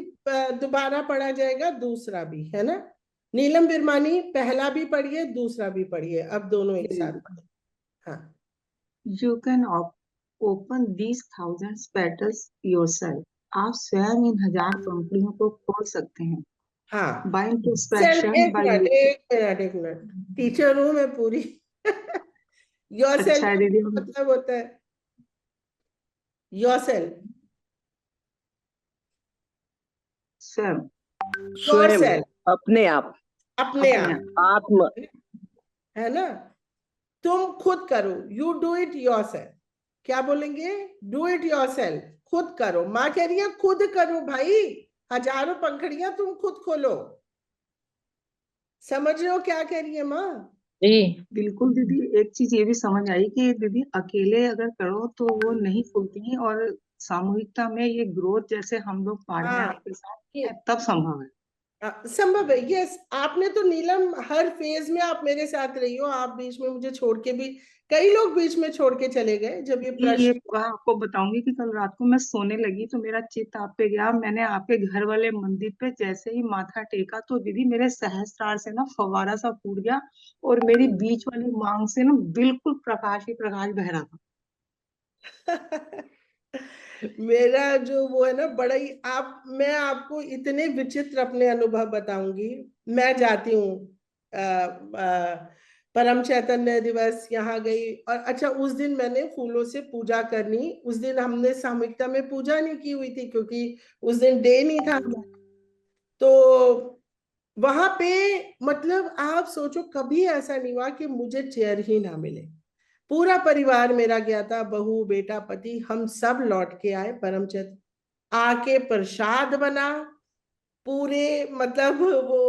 दोबारा पढ़ा जाएगा, दूसरा भी, है ना। नीलम बिरमानी पहला भी पढ़िए, दूसरा भी पढ़िए, अब दोनों एक साथ पढ़िए। हाँ, You can open these thousands petals yourself. आप स्वयं इन 1000 पंखुड़ियों को खोल सकते हैं। हाँ By सेल्फ, introspection, एक by मिनट एक मिनट, टीचर हूं मैं पूरी। योर अच्छा सेल्फ है दीदी, मतलब होता है योर सेल्फ, स्वयं, योर स्वयं, सेल्फ, अपने आप, अपने अपने आप, आत्म, है ना। तुम खुद करो, यू डू इट योरसेल्फ। क्या बोलेंगे? डू इट योरसेल्फ, खुद करो। माँ कह रही है खुद करो भाई, हजारों पंखड़ियां तुम खुद खोलो। समझ रहे हो क्या कह रही है माँ? बिल्कुल दीदी। एक चीज ये भी समझ आई कि दीदी अकेले अगर करो तो वो नहीं खुलती, और सामूहिकता में ये ग्रोथ जैसे हम लोग पा रहे हैं हाँ आपके साथ, तब संभव है। संभव है। यस, आपने तो नीलम हर फेज में आप मेरे साथ रही हो, आप बीच में मुझे छोड़ के भी, कई लोग बीच में छोड़ के चले गए जब ये ये प्रश्न। आपको बताऊंगी कि कल रात को मैं सोने लगी तो मेरा चित्त आप पे गया, मैंने आपके घर वाले मंदिर पे जैसे ही माथा टेका तो दीदी मेरे सहस्त्रार से ना फव्वारा सा फूट गया, और मेरी बीच वाली मांग से ना बिल्कुल प्रकाश ही प्रकाश बह रहा था। मेरा जो वो है ना, बड़ा ही, आप, मैं आपको इतने विचित्र अपने अनुभव बताऊंगी। मैं जाती हूँ परम चैतन्य दिवस, यहाँ गई, और अच्छा उस दिन मैंने फूलों से पूजा करनी, उस दिन हमने सामूहिकता में पूजा नहीं की हुई थी क्योंकि उस दिन डे नहीं था। तो वहां पे, मतलब आप सोचो, कभी ऐसा नहीं हुआ कि मुझे चेयर ही ना मिले। पूरा परिवार मेरा गया था, बहू बेटा पति, हम सब लौट के आए परमचंद, आके प्रसाद बना पूरे, मतलब वो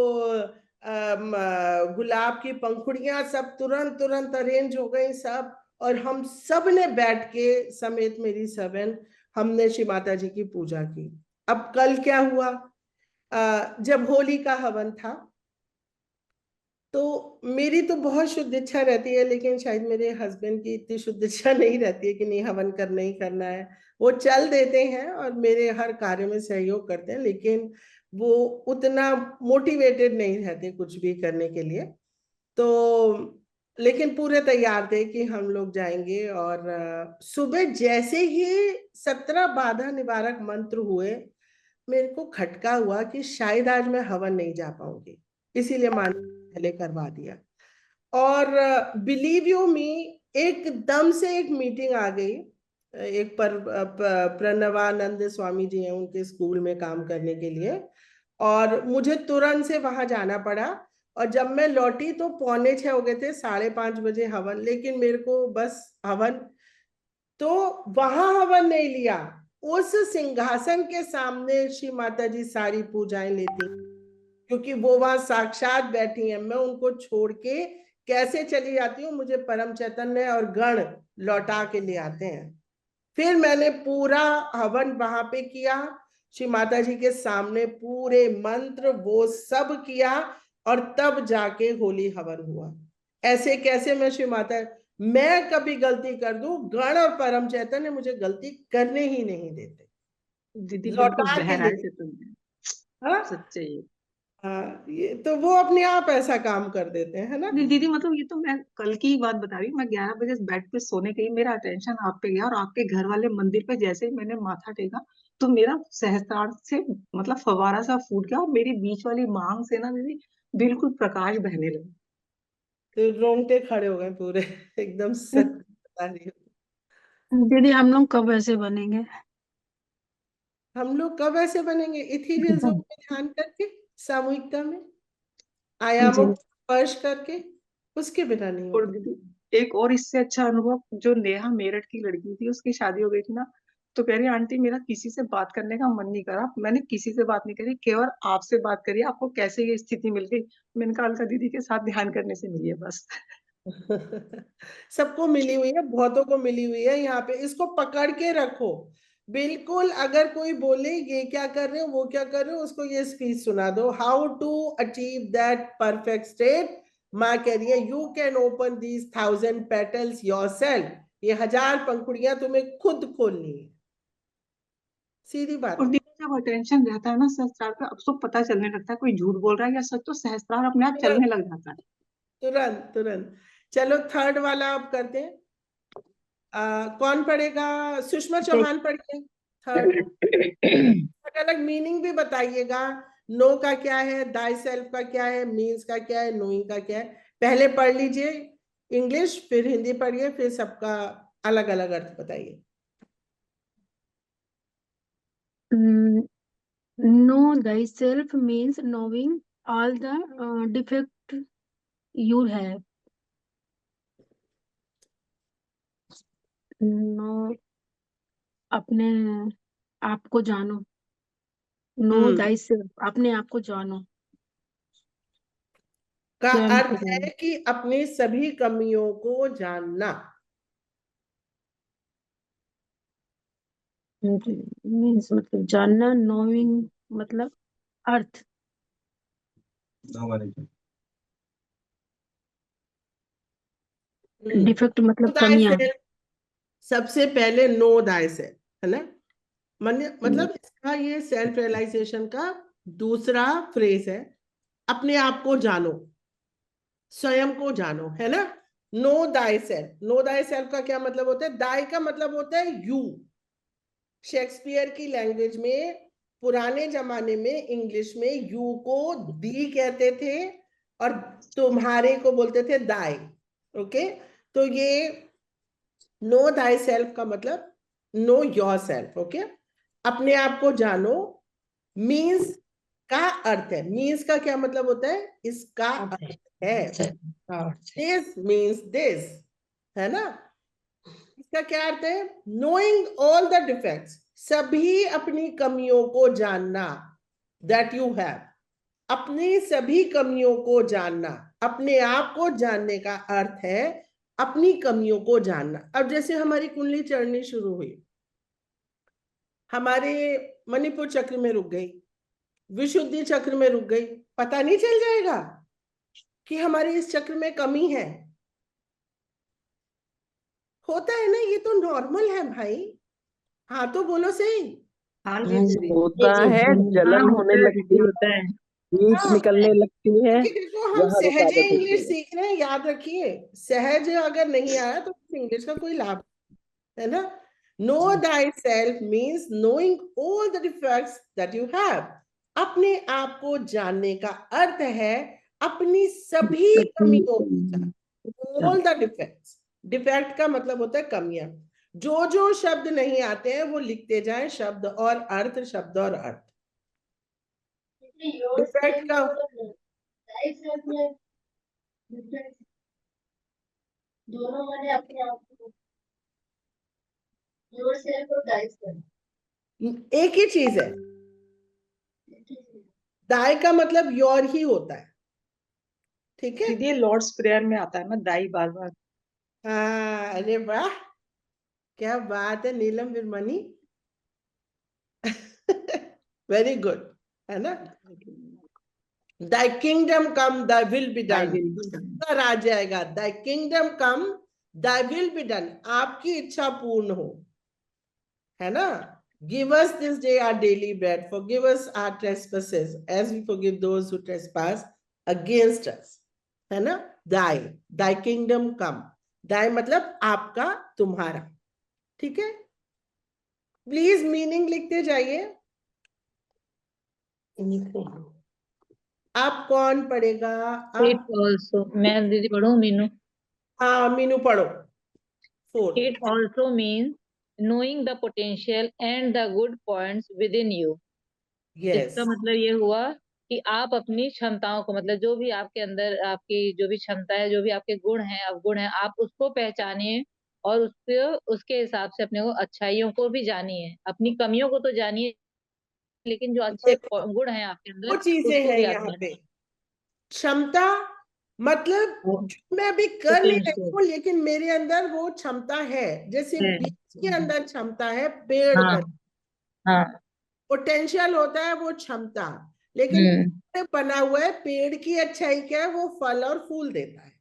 गुलाब की पंखुड़ियां सब तुरंत तुरंत अरेंज हो गई सब, और हम सब ने बैठ के, समेत मेरी सबन, हमने श्री माता जी की पूजा की। अब कल क्या हुआ, जब होली का हवन था, तो मेरी तो बहुत शुद्ध इच्छा रहती है, लेकिन शायद मेरे हस्बैंड की इतनी शुद्ध इच्छा नहीं रहती है कि नहीं हवन करना ही करना है। वो चल देते हैं और मेरे हर कार्य में सहयोग करते हैं, लेकिन वो उतना मोटिवेटेड नहीं रहते कुछ भी करने के लिए। तो लेकिन पूरे तैयार थे कि हम लोग जाएंगे, और सुबह जैसे ही 17 बाधा निवारक मंत्र हुए, मेरे को खटका हुआ कि शायद आज मैं हवन नहीं जा पाऊंगी, इसीलिए मान पहले करवा दिया। और बिलीव यू मी, एकदम से एक मीटिंग आ गई एक प्रणवानंद स्वामी जी हैं, उनके स्कूल में काम करने के लिए, और मुझे तुरंत से वहां जाना पड़ा। और जब मैं लौटी तो 4:45 हो गए थे, 5:30 बजे हवन, लेकिन मेरे को बस हवन, तो वहां हवन नहीं लिया, उस सिंहासन के सामने श्री माता जी सारी पूजाएं लेती, क्योंकि वो वहां साक्षात बैठी हैं। मैं उनको छोड़ के कैसे चली जाती हूँ, मुझे परम चैतन्य और गण लौटा के ले आते हैं। फिर मैंने पूरा हवन वहां पे किया, श्री माता जी के सामने पूरे मंत्र वो सब किया, और तब जाके होली हवन हुआ। ऐसे कैसे मैं श्री माता, मैं कभी गलती कर दूं, गण और परम चैतन्य मुझे गलती करने ही नहीं देते, दीदी बिल्कुल लौटा के ले। बहराए थे तुमने, हाँ सच्चे ये। हाँ, ये तो वो अपने आप ऐसा काम कर देते हैं, है ना। दीदी मतलब ये तो मैं कल की ही बात बता रही हूँ। मैं 11 बजे बेड पे सोने गई, मेरा अटेंशन आप पे गया, और आपके घर वाले मंदिर पे जैसे ही मैंने माथा टेका तो मेरा सहस्त्रार से मतलब फवारा सा फूट गया, और मेरी बीच वाली मांग से ना दीदी बिल्कुल प्रकाश बहने लगा। तो रोंगटे खड़े हो गए पूरे एकदम सच बता रही हूँ। दीदी हम लोग कब ऐसे बनेंगे? हम लोग कब ऐसे बनेंगे? इथीरियल जोन में ध्यान करके, सामूहिकता में, आयामों जी। को स्पर्श करके, उसके बिना नहीं और होता। दीदी एक और इससे अच्छा अनुभव, जो नेहा मेरठ की लड़की थी, उसकी शादी हो गई थी ना, तो कह रही आंटी मेरा किसी से बात करने का मन नहीं करा, मैंने किसी से बात नहीं करी, केवल आपसे बात करी, आपको कैसे ये स्थिति मिल गई? मैंने कहा अलका दीदी के साथ ध्यान करने से मिली है बस। सबको मिली हुई है, बहुतों को मिली हुई है यहाँ पे, इसको पकड़ के रखो। बिल्कुल, अगर कोई बोले ये क्या कर रहे हो, वो क्या कर रहे हो, उसको ये स्पीच सुना दो, how to achieve that perfect state. माँ कह रही है you can open these 1000 petals yourself, ये 1000 पंखुड़ियां तुम्हें खुद खोलनी है, सीधी बात और है। दीदी जब अटेंशन रहता है ना सहस्त्रार पे, अब तो पता चलने लगता है कोई झूठ बोल रहा है या सच, तो सहस्त्रार अपने आप तुरंत चलने लग जाता है। तुरंत तुरंत। चलो थर्ड वाला आप करते हैं। कौन पढ़ेगा? सुषमा चौहान पढ़िए थर्ड। अलग मीनिंग भी बताइएगा, नो का क्या है, दाई सेल्फ का क्या है, मीन्स का क्या है, नोइंग का क्या है। पहले पढ़ लीजिए इंग्लिश, फिर हिंदी पढ़िए, फिर सबका अलग अलग अर्थ बताइए। Know thyself means knowing all the defect you have. Know अपने आप को जानो। Know thyself अपने आप को जानो। का स्वयं को अर्थ जानो। है कि अपनी सभी कमियों को जानना। मीन्स मतलब जानना, knowing मतलब अर्थ। डिफेक्ट मतलब दाई कमियां। सेल्फ, सबसे पहले नो दाई सेल्फ, है ना। मतलब इसका ये सेल्फ रियलाइजेशन का दूसरा फ्रेज है, अपने आप को जानो, स्वयं को जानो, है ना। No thy self, no thy self का क्या मतलब होता है? दाई का मतलब होता है यू। शेक्सपियर की लैंग्वेज में, पुराने जमाने में इंग्लिश में यू को दी कहते थे, और तुम्हारे को बोलते थे दाई। ओके, तो ये नो दाई सेल्फ का मतलब नो योर सेल्फ। ओके, अपने आप को जानो। मीन्स का अर्थ है, मीन्स का क्या मतलब होता है? इसका अर्थ है, दिस मीन्स दिस, है ना। इसका क्या अर्थ है? नोइंग ऑल द डिफेक्ट्स, सभी अपनी कमियों को जानना, दैट यू हैव, अपनी सभी कमियों को जानना। अपने आप को जानने का अर्थ है अपनी कमियों को जानना। अब जैसे हमारी कुंडली चढ़नी शुरू हुई, हमारे मणिपुर चक्र में रुक गई, विशुद्धि चक्र में रुक गई, पता नहीं चल जाएगा कि हमारे इस चक्र में कमी है? होता है ना, ये तो नॉर्मल है भाई। हाँ तो बोलो सही। हाँ जी दीदी। होता है, जलन होने लगती होता है, है। नीच हाँ, निकलने लगती है, क्योंकि देखो हम वह सहजे रुकावट होती इंग्लिश है। सीख रहे हैं, याद रखिए, सहज अगर नहीं आया तो इंग्लिश का कोई लाभ, है ना। No thy self means knowing all the defects that you have. अपने आप को जानने का अर्थ है अपनी सभी कमियों को, ऑल द डिफेक्ट्स। डिफेक्ट का मतलब होता है कमियां। जो जो शब्द नहीं आते हैं वो लिखते जाएं, शब्द और अर्थ, शब्द और अर्थ। डिफेक्ट का दोनों मैंने अपने आप को योरसेल्फ और डाइस कर एक ही चीज है। दाई का मतलब योर ही होता है, ठीक है। दीदी लॉर्ड्स प्रेयर में आता है ना दाई बार बार। हाँ, अरे वाह, क्या बात है नीलम विरमनी। वेरी गुड, है ना। Thy kingdom come, thy will be Thy done. will be done. उत्तर आ जाएगा, thy kingdom come, thy will be done. आपकी इच्छा पूर्ण हो, है ना। Give us this day our daily bread. Forgive us our trespasses as we forgive those who trespass against us. है ना। thy kingdom come. thy मतलब आपका, तुम्हारा, ठीक है। प्लीज मीनिंग लिखते जाइए। आप कौन पढ़ेगा? It also, मैं दीदी पढ़ूं मीनू? हाँ मीनू पढ़ो। 4 It also means knowing the potential and the good points within you. Yes इसका मतलब ये हुआ कि आप अपनी क्षमताओं को, मतलब जो भी आपके अंदर आपकी जो भी क्षमता है, जो भी आपके गुण हैं, अवगुण हैं, आप उसको पहचानिए और उसके हिसाब से अपने को अच्छाइयों को भी जानिए, अपनी कमियों को तो जानिए, लेकिन जो अच्छे गुण हैं आपके वो अंदर चीजें उसको हैं भी यहाँ पे। आजमाइए। क्षमता मतलब जो मैं अभी कर नहीं रही Potential हूँ लेकिन मेरे अंदर वो क्षमता है। जैसे है। बीज के अंदर क्षमता है पेड़ हाँ कर, हाँ। पोटेंशियल होता है वो क्षमता, लेकिन पेड़ बना हुआ है। पेड़ की अच्छाई क्या है? वो फल और फूल देता है।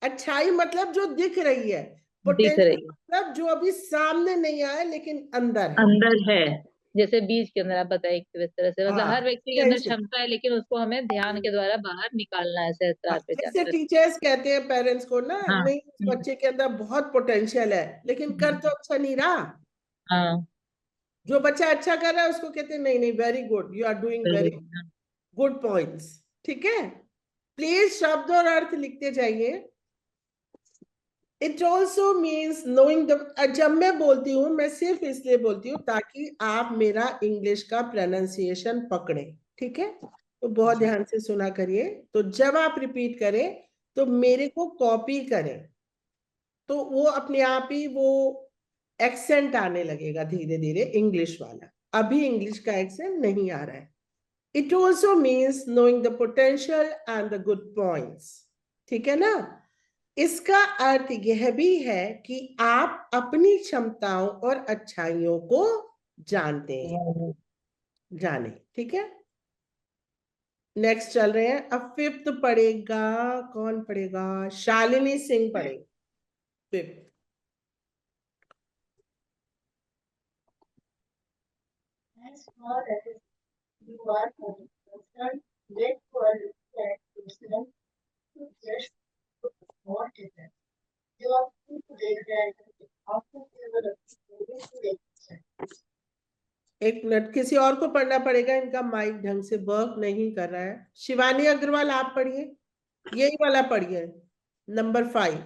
अच्छाई मतलब जो दिख रही है, दिख पोटेंशियल रही मतलब जो अभी सामने नहीं आया लेकिन अंदर है। अंदर है, जैसे बीज के अंदर आप बताइए किस तरह से, मतलब हाँ, हर व्यक्ति के अंदर potential। क्षमता है, लेकिन उसको हमें ध्यान के द्वारा बाहर निकालना है सहस्त्रार पे जैसे जाकर। टीचर्स कहते हैं पेरेंट्स को ना, हाँ नहीं उस बच्चे के अंदर बहुत पोटेंशियल है लेकिन कर तो अच्छा नहीं रहा। हाँ। जो बच्चा अच्छा कर रहा है उसको कहते हैं नहीं नहीं very good, you are doing very good points, ठीक है। प्लीज शब्द और अर्थ लिखते जाइए। It also means knowing the, जब मैं बोलती हूँ मैं सिर्फ इसलिए बोलती हूँ ताकि आप मेरा इंग्लिश का प्रोनाउंसिएशन पकड़े, ठीक है। तो बहुत ध्यान से सुना करिए। तो जब आप रिपीट करें तो मेरे को कॉपी करें, तो वो अपने आप ही वो एक्सेंट आने लगेगा धीरे धीरे इंग्लिश वाला। अभी इंग्लिश का एक्सेंट नहीं आ रहा है। It also means knowing the potential and the good points, ठीक है ना। इसका अर्थ यह भी है कि आप अपनी क्षमताओं और अच्छाइयों को जानते हैं, जाने, ठीक है। नेक्स्ट चल रहे हैं। अब फिफ्थ पढ़ेगा, कौन पढ़ेगा? शालिनी सिंह पढ़ेगी fifth. as far as you are concerned, let go at yourself to just what is it? जो आप खुद देख रहे हैं, आपको केवल अपनी को देख सकते हैं। एक मिनट, किसी और को पढ़ना पड़ेगा, इनका माइक ढंग से वर्क नहीं कर रहा है। शिवानी अग्रवाल आप पढ़िए, यही वाला पढ़िए, number 5।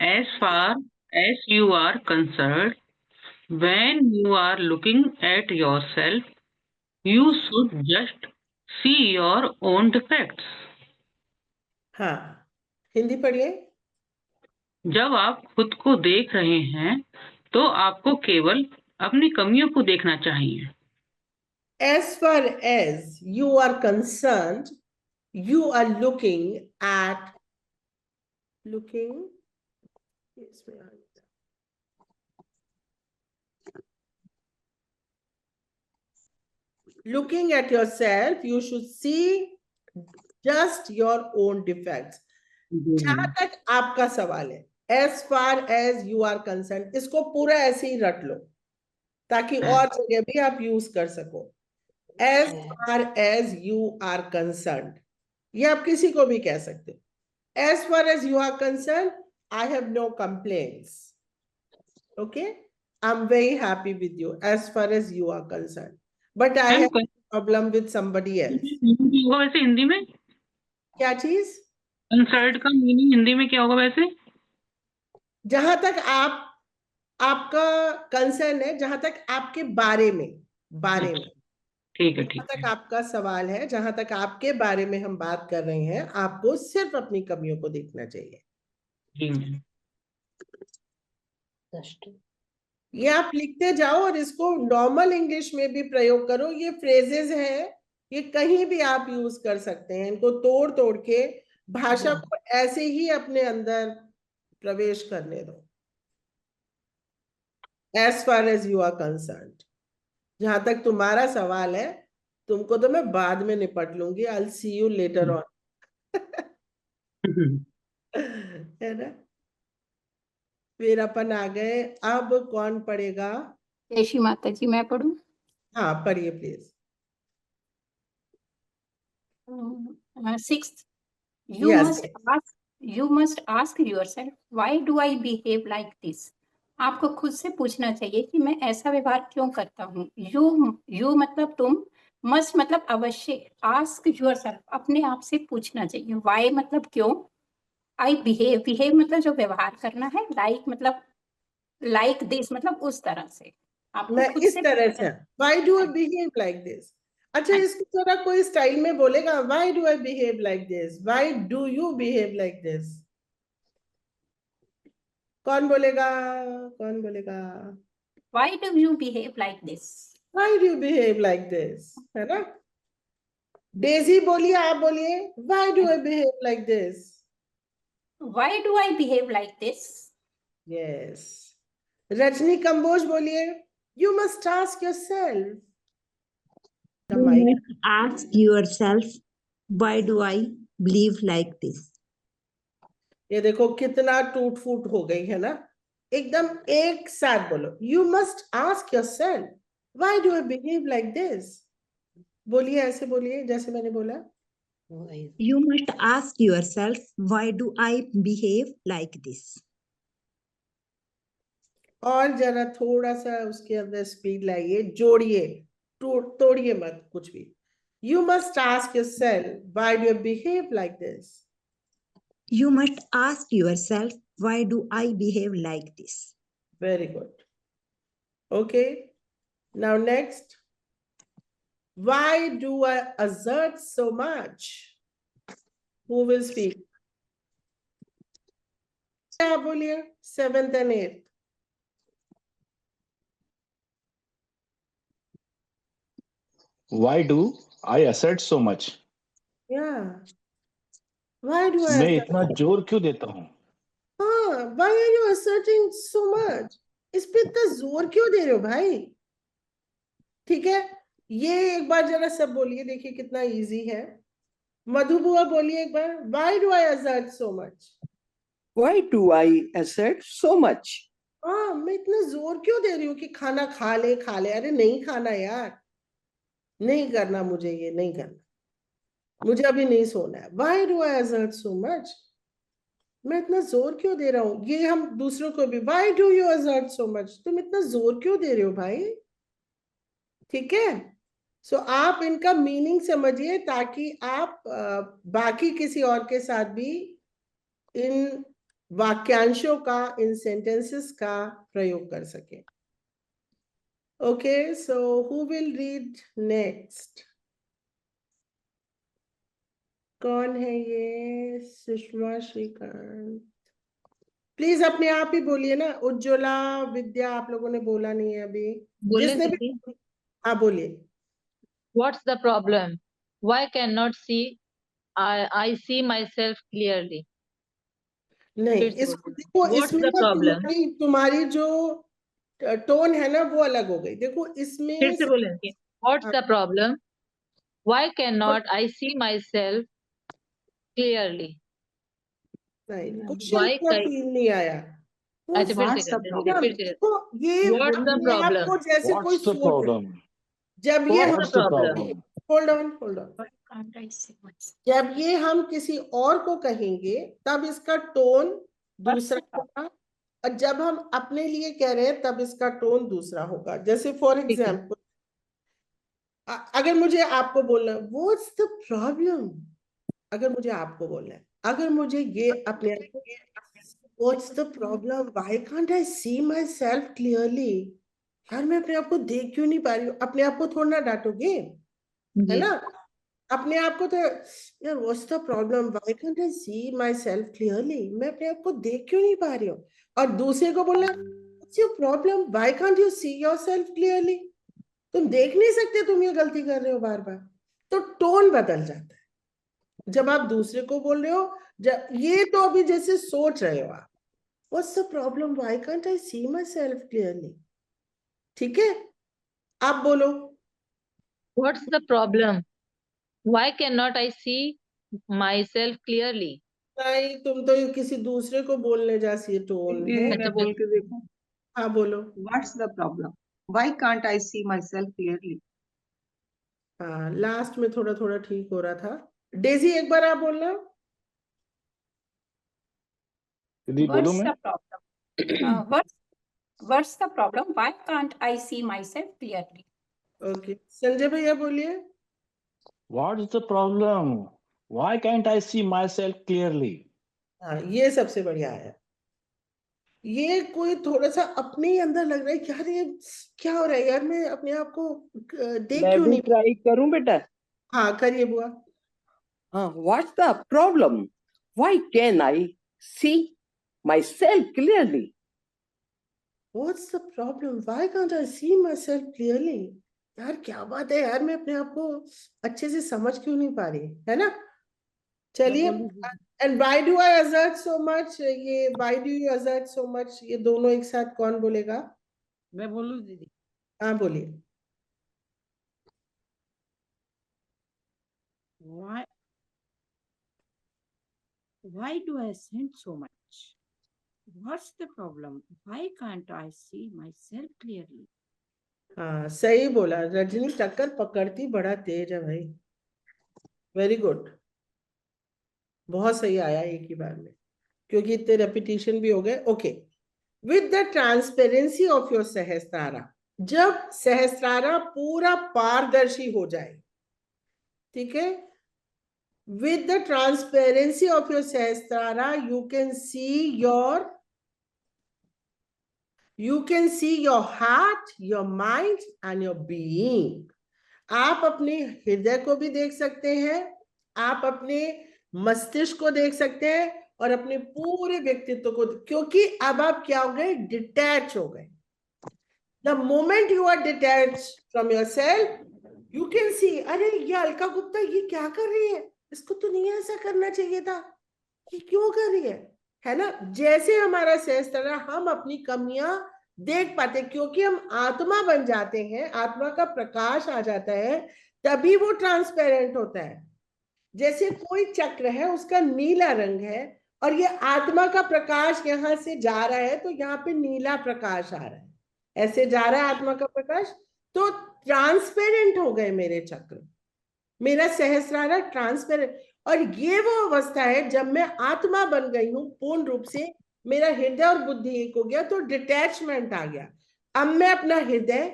As far as you are concerned, when you are looking at yourself, you should just see your own defects. हाँ, हिंदी पढ़िए। जब आप खुद को देख रहे हैं तो आपको केवल अपनी कमियों को देखना चाहिए। As far as you are concerned, you are looking at yourself, you should see just your own defects. जहां तक आपका सवाल है, as far as you are concerned, इसको पूरा ऐसे ही रट लो ताकि और जगह भी आप यूज कर सको। as far as you are concerned, ये आप किसी को भी कह सकते हो। as far as you are concerned, I have no complaints. Okay, I'm very happy with you as far as you are concerned, but I have a problem with somebody else. वैसे हिंदी में क्या चीज? कंसर्ट का meaning Hindi में क्या होगा वैसे? जहां तक आप आपका कंसर्न है, जहां तक आपके बारे में ठीक है, जहां ठीक तक है। आपका सवाल है, जहां तक आपके बारे में हम बात कर रहे हैं, आपको सिर्फ अपनी कमियों को देखना चाहिए। जी मैम। ये आप लिखते जाओ और इसको नॉर्मल इंग्लिश में भी प्रयोग करो। ये फ्रेजेस हैं, ये कहीं भी आप यूज कर सकते हैं। इनको तोड़ तोड़ के भाषा को ऐसे ही अपने अंदर प्रवेश करने दो। As far as you are concerned, जहां तक तुम्हारा सवाल है, तुमको तो मैं बाद में निपट लूंगी। I will see you later on. है ना? फिर अपन आ गए। अब कौन पढ़ेगा? जय श्री माता जी, मैं पढ़ूं? हाँ, पढ़िए please. 6th, Yes. you must ask yourself, why do I behave like this? आपको खुद से पूछना चाहिए कि मैं ऐसा व्यवहार क्यों करता हूँ। you मतलब तुम, must मतलब अवश्य, ask yourself अपने आप से पूछना चाहिए। why मतलब क्यों, I behave मतलब जो व्यवहार करना है, like मतलब like this मतलब उस तरह से। आपको मैं खुद इस से तरह से, why do I behave like this? अच्छा, इसको जरा कोई स्टाइल में बोलेगा, why do I behave like this? Why do you behave like this? कौन बोलेगा? कौन बोलेगा? why do you behave like this? Why do you behave like this? है ना? डेजी बोलिए, आप बोलिए, why do I behave like this? Why do I behave like this? Yes. Rajni Kamboj बोलिए, you must ask yourself. The You mic. must ask yourself, why do I believe like this? ये देखो कितना टूट फूट हो गई है ना। एकदम एक साथ बोलो, you must ask yourself, why do I behave like this. बोलिए, ऐसे बोलिए जैसे मैंने बोला। You must ask yourself, why do I behave like this? और जरा थोड़ा सा उसके अंदर स्पीड लाइए, जोड़िए, तोड़िए मत कुछ भी। You must ask yourself, why do I behave like this. You must ask yourself, why do I behave like this? Very good. Okay, now next. Why do I assert so much? Who will speak? क्या बोलिए, 7th and 8th. Why do I assert so much? Yeah. Why do I मैं assert? इतना जोर क्यों देता हूँ? हाँ, why are you asserting so much? इस पे इतना जोर क्यों दे रहे हो भाई? ठीक है, ये एक बार जरा सब बोलिए, देखिए कितना इजी है। मधु बुआ बोलिए एक बार, why do I assert so much? Why do I assert so much? हाँ, मैं इतना जोर क्यों दे रही हूँ कि खाना खा ले खा ले। अरे नहीं खाना यार, नहीं करना मुझे, ये नहीं करना, मुझे अभी नहीं सोना है। Why do I assert so much? मैं इतना जोर क्यों दे रहा हूं। ये हम दूसरों को भी, why do you assert so much? तुम इतना जोर क्यों दे रहे हो भाई? ठीक है, सो आप इनका मीनिंग समझिए ताकि आप बाकी किसी और के साथ भी इन वाक्यांशों का, इन सेंटेंसेस का प्रयोग कर सके। Okay, so who will read next? कौन है ये? सुषमा श्रीकांत। प्लीज अपने आप ही बोलिए ना। उज्ज्वला, विद्या, आप लोगों ने बोला नहीं है अभी। बोले जिसने भी, दीदी, हाँ बोलिए। what's the problem? Why cannot see? I see myself clearly. नहीं, फिर से इसको बोलिए, देखो, what's इसमें the ना problem? तुम्हारी जो टोन है ना वो अलग हो गई। देखो फिर इसमें से बोलेंगे, what's the problem? Why cannot I see myself clearly? नहीं, क्वेश्चन Why का फील नहीं आया। अच्छा फिर से करते हैं, फिर से करते देखो ये हैं। What's the अपने आप problem? को जैसे कोई What's the सोच रहा है। problem? जब ये What's हम, the problem? होल्ड ऑन, जब ये हम किसी और को कहेंगे तब इसका टोन दूसरा होगा, और जब हम अपने लिए कह रहे हैं तब इसका टोन दूसरा होगा। जैसे फॉर एग्जाम्पल, अगर मुझे आपको बोलना व्हाट्स द प्रॉब्लम, अगर मुझे आपको बोलना है, अगर मुझे ये अपने आप को What's the problem? Why can't I see myself clearly? यार मैं अपने आप को देख क्यों नहीं पा रही हूँ? अपने आप को थोड़ा ना डांटोगे, है ना? अपने आप को तो यार what's the problem, why can't I see myself clearly, मैं अपने आप को देख क्यों नहीं पा रही हूँ? और दूसरे को बोलना what's your problem, why can't you see yourself clearly, तुम देख नहीं सकते, तुम ये गलती कर रहे हो बार बार। तो टोन बदल जाता है जब आप दूसरे को बोल रहे हो। जब ये तो अभी जैसे सोच रहे हो आप, what's the problem, why can't I see myself clearly. ठीक है, आप बोलो। What's the problem? Why cannot I see myself clearly? नहीं, तुम तो ये किसी दूसरे को बोलने जैसी टोन है। दीदी मैं बोल के देखूं? हाँ बोलो। What's the problem? Why can't I see myself clearly? हाँ, लास्ट में थोड़ा थोड़ा ठीक हो रहा था। डेजी एक बार आप बोलना। दीदी बोलूं What's मैं? the problem? What's the problem? Why can't I see myself clearly? Okay, Sanjay भैया बोलिए। What is the problem? Why can't I see myself clearly? हाँ, ये सबसे बढ़िया है। ये कोई थोड़ा सा अपने ही अंदर लग रहा है कि यार ये क्या हो रहा है यार, मैं अपने आप को देख मैं क्यों भी नहीं। ट्राई करूं बेटा? हाँ करिए बुआ। हाँ, what's the problem? Why can I see myself clearly? What's the problem? Why can't I see myself clearly? यार क्या बात है यार, मैं अपने आप को अच्छे से समझ क्यों नहीं पा रही, है ना? चलिए। And why do I assert so much, ये why do you assert so much, ये दोनों एक साथ कौन बोलेगा? मैं बोलूं दीदी? हाँ बोलिए। Why do I send so much? What's the problem? Why can't I see myself clearly? हाँ सही बोला, रजनी टक्कर पकड़ती बड़ा तेज है भाई। वेरी गुड, बहुत सही आया एक ही बार में, क्योंकि इतने रेपिटेशन भी हो गए। Okay, with the transparency of your Sahasrara, जब सहस्त्रारा पूरा पारदर्शी हो जाए, ठीक है, with the transparency of your sahasrara, you can see your heart, your mind and your being. आप अपने हृदय को भी देख सकते हैं, आप अपने मस्तिष्क को देख सकते हैं और अपने पूरे व्यक्तित्व को, क्योंकि अब आप क्या हो गए, डिटैच हो गए। The moment you are detached from yourself, you can see, अरे ये अलका गुप्ता ये क्या कर रही है, इसको तो नहीं ऐसा करना चाहिए था, ये क्यों कर रही है ना? जैसे हमारा सहस्त्रारा, हम अपनी कमियां देख पाते, क्योंकि हम आत्मा बन जाते हैं, आत्मा का प्रकाश आ जाता है, तभी वो ट्रांसपेरेंट होता है। जैसे कोई चक्र है, उसका नीला रंग है और ये आत्मा का प्रकाश यहां से जा रहा है, तो यहाँ पे नीला प्रकाश आ रहा है, ऐसे जा रहा है आत्मा का प्रकाश, तो ट्रांसपेरेंट हो गए मेरे चक्र, मेरा सहस्रारा ट्रांसपेरेंट। और ये वो अवस्था है जब मैं आत्मा बन गई हूं पूर्ण रूप से, मेरा हृदय और बुद्धि एक हो गया, तो डिटैचमेंट आ गया। अब मैं अपना हृदय,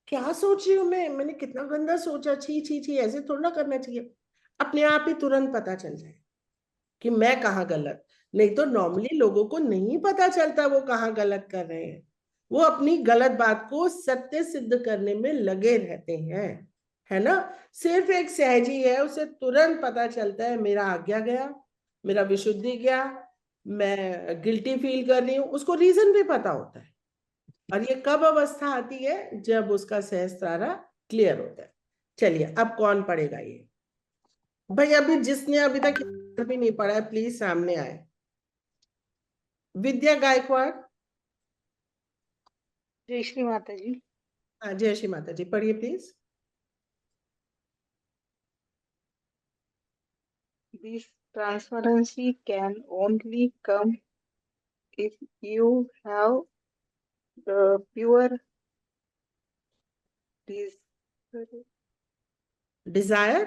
क्या सोच रही हूँ मैंने कितना गंदा सोचा, छी छी छी, ऐसे थोड़ा ना करना चाहिए, अपने आप ही तुरंत पता चल जाए कि मैं कहाँ गलत। नहीं तो नॉर्मली लोगों को नहीं पता चलता वो कहाँ गलत कर रहे हैं, वो अपनी गलत बात को सत्य सिद्ध करने में लगे रहते हैं, है ना? सिर्फ एक सहजी है, उसे तुरंत पता चलता है मेरा आज्ञा गया, मेरा विशुद्धि गया, मैं गिल्टी फील कर रही हूँ, उसको रीजन भी पता होता है। और ये कब अवस्था आती है, जब उसका सहस्त्रारा क्लियर होता है। चलिए अब कौन पढ़ेगा ये? भाई अभी जिसने अभी तक भी नहीं पढ़ा है, प्लीज सामने आए। विद्या गायकवाड़। जय श्री माता जी। हाँ जय श्री माता जी, पढ़िए please. This transparency can only come if you have the pure desire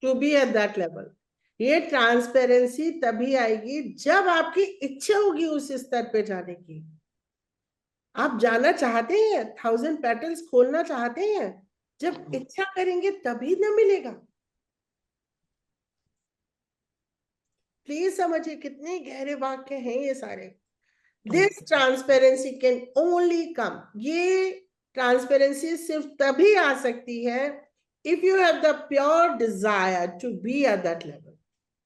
to be at that level. ये ट्रांसपेरेंसी तभी आएगी जब आपकी इच्छा होगी उस स्तर पे जाने की। आप जाना चाहते हैं, 1000 पेटल्स खोलना चाहते हैं, जब इच्छा करेंगे तभी न मिलेगा। प्लीज समझिए कितने गहरे वाक्य हैं ये सारे। This transparency can only come, ये ट्रांसपेरेंसी सिर्फ तभी आ सकती है if you have the pure desire to be at that level,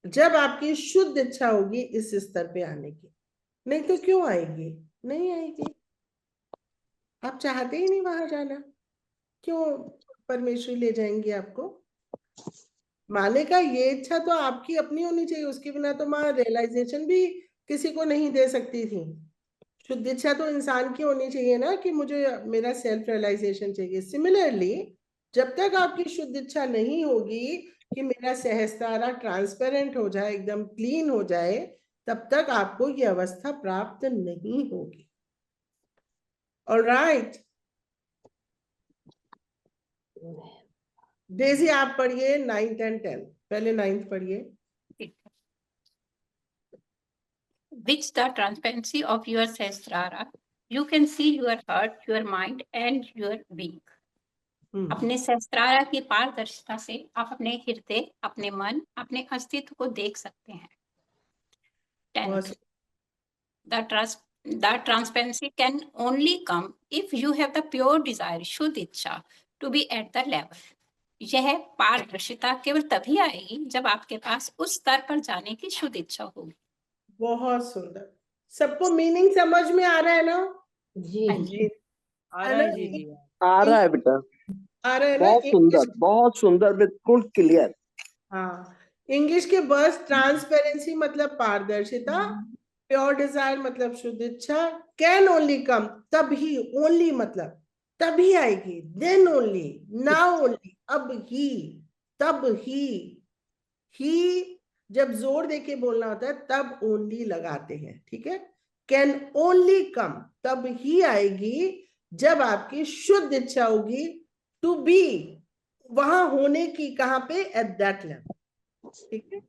जब आपकी शुद्ध इच्छा होगी इस स्तर पे आने की। नहीं तो क्यों आएगी? नहीं आएगी। आप चाहते ही नहीं वहां जाना, क्यों परमेश्वरी ले जाएंगी आपको? माने का ये इच्छा तो आपकी अपनी होनी चाहिए, उसके बिना तो माँ रियलाइजेशन भी किसी को नहीं दे सकती थी। शुद्ध इच्छा तो इंसान की होनी चाहिए ना कि मुझे मेरा सेल्फ रियलाइजेशन चाहिए। सिमिलरली जब तक आपकी शुद्ध इच्छा नहीं होगी कि मेरा सहस्त्रारा ट्रांसपेरेंट हो जाए, एकदम क्लीन हो जाए, तब तक आपको ये अवस्था प्राप्त नहीं होगी। ऑलराइट, डेजी आप पढ़िए 9th and 10th। पहले 9th पढ़िए। With the transparency of your Sahasrara, you can see your heart, your mind, and your being. अपने सहस्त्रारा की पारदर्शिता से आप अपने हृदय, अपने मन, अपने अस्तित्व को देख सकते हैं। 10th, the transparency can only come if you have the pure desire, शुद्ध इच्छा, to be at the level. यह पारदर्शिता केवल तभी आएगी जब आपके पास उस स्तर पर जाने की शुद्ध इच्छा होगी। बहुत सुंदर। सबको मीनिंग समझ में आ रहा है ना? जी जी आ रहा है जी। आ रहा है बेटा, आ रहा है ना? बहुत सुंदर, बिल्कुल क्लियर। हाँ, इंग्लिश के बस ट्रांसपेरेंसी मतलब पारदर्शिता, प्योर डिजायर मतलब शुद्ध इच्छा, कैन ओनली कम तभी, ओनली मतलब तभी आएगी, देन ओनली, नाउ ओनली, अब ही, तब ही जब जोर देके बोलना होता है तब ओनली लगाते हैं, ठीक है? कैन ओनली कम तब ही आएगी जब आपकी शुद्ध इच्छा होगी टू बी, वहां होने की, कहां पे? एट दैट लेवल, ठीक है?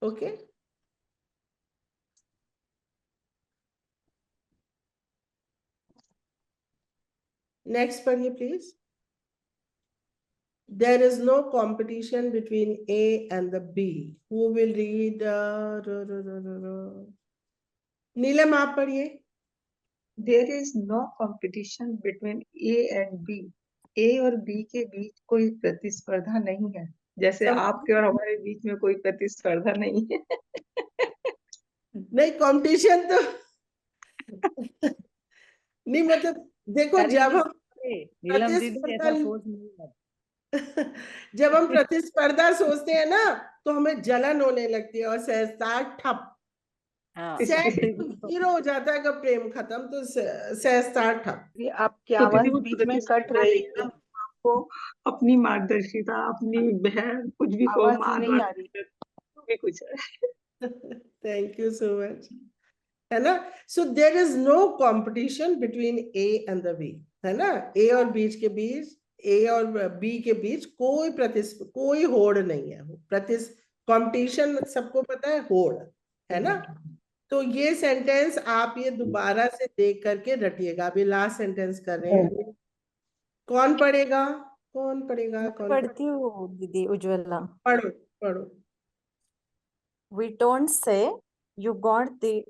ओके, नेक्स्ट पढ़िए please. There is no competition between A and the B. Who will read? नीलम आप पढ़िए। There is no competition between A and B. A और B के बीच कोई प्रतिस्पर्धा नहीं है, जैसे आपके और हमारे बीच में कोई प्रतिस्पर्धा नहीं है। नहीं, कंपटीशन तो नहीं, मतलब देखो जब हम नीलम दीदी ऐसा सोच नहीं है। जब हम प्रतिस्पर्धा सोचते हैं ना तो हमें जलन होने लगती है और सहजता ठप, जीरो हो जाता है। अगर प्रेम खत्म तो सहजता ठप। आपकी आवाज बीच में कट रही है। आपको अपनी मार्गदर्शिता, अपनी बहन, कुछ भी को आवाज नहीं आ रही भी कुछ है। थैंक यू सो मच, है ना? So there is no competition between A and the B, है ना? ए और बीच के बीच, ए और बी के बीच कोई होड़ नहीं है। कंपटीशन सबको पता है, होड़, है ना? तो ये सेंटेंस आप ये दोबारा से देख करके रटिएगा। अभी लास्ट सेंटेंस कर रहे हैं। कौन पढ़ेगा? कौन पढ़ेगा? कौन पढ़ती हूँ दीदी उज्ज्वला। पढ़ो पढ़ो। We don't say you got the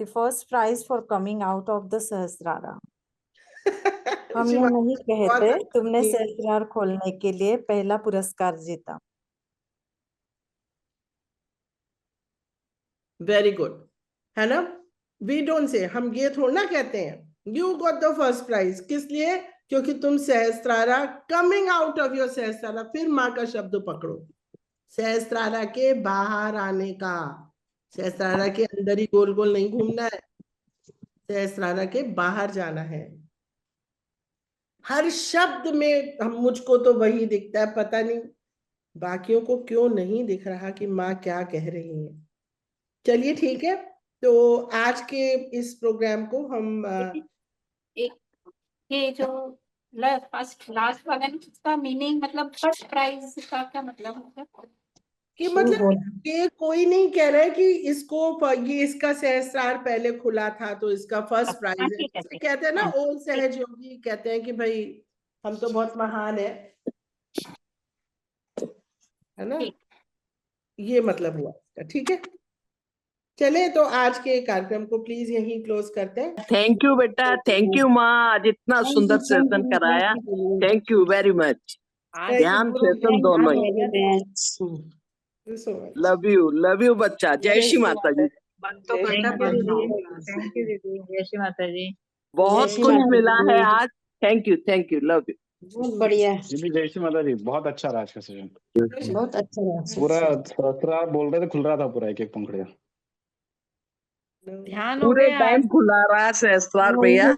first prize for coming out of the Sahasrara. हम यह नहीं कहते तुमने सहस्रार खोलने के लिए पहला पुरस्कार जीता। वेरी गुड, है ना? वी डोंट से, हम ये थोड़ा ना कहते हैं you got the first prize. किस लिए? क्योंकि तुम सहस्त्रारा, कमिंग आउट ऑफ योर सहस्त्रारा, फिर माँ का शब्द पकड़ो, सहस्त्रारा के बाहर आने का। सहस्त्रारा के अंदर ही गोल गोल नहीं घूमना है, सहस्त्रारा के बाहर जाना है। हर शब्द में हम, मुझको तो वही दिखता है, पता नहीं बाकियों को क्यों नहीं दिख रहा कि माँ क्या कह रही है। चलिए ठीक है, तो आज के इस प्रोग्राम को हम ये जो फर्स्ट लास्ट वाला है इसका मीनिंग मतलब फर्स्ट प्राइज का क्या मतलब है? कि मतलब ये कोई नहीं कह रहा है कि इसको ये इसका सहस्रार पहले खुला था तो इसका फर्स्ट प्राइज है। कहते हैं ना ओल्ड सहज योगी कहते हैं कि भाई हम तो बहुत महान है ना? ये मतलब हुआ। ठीक है, चले तो आज के कार्यक्रम को प्लीज यहीं क्लोज करते हैं। थैंक यू बेटा, थैंक यू माँ, आज इतना सुंदर सेशन कराया, थैंक यू वेरी मच। ध्यान सेशन दोनों ही। लव यू बच्चा, जय श्री माता जी। थैंक यू दीदी, जय श्री माता जी। बहुत कुछ मिला है आज, थैंक यू, लव यू। बहुत बढ़िया, जी जय श्री माता जी, बहुत अच्छा रहा आज का सेशन। बहुत अच्छा रहा। पूरा सहस्त्रार बोल रहे थे, खुल रहा था पूरा एक एक पंखुड़िया। ध्यान हो पूरे गया टाइम खुला रहा सहस्त्रार भैया।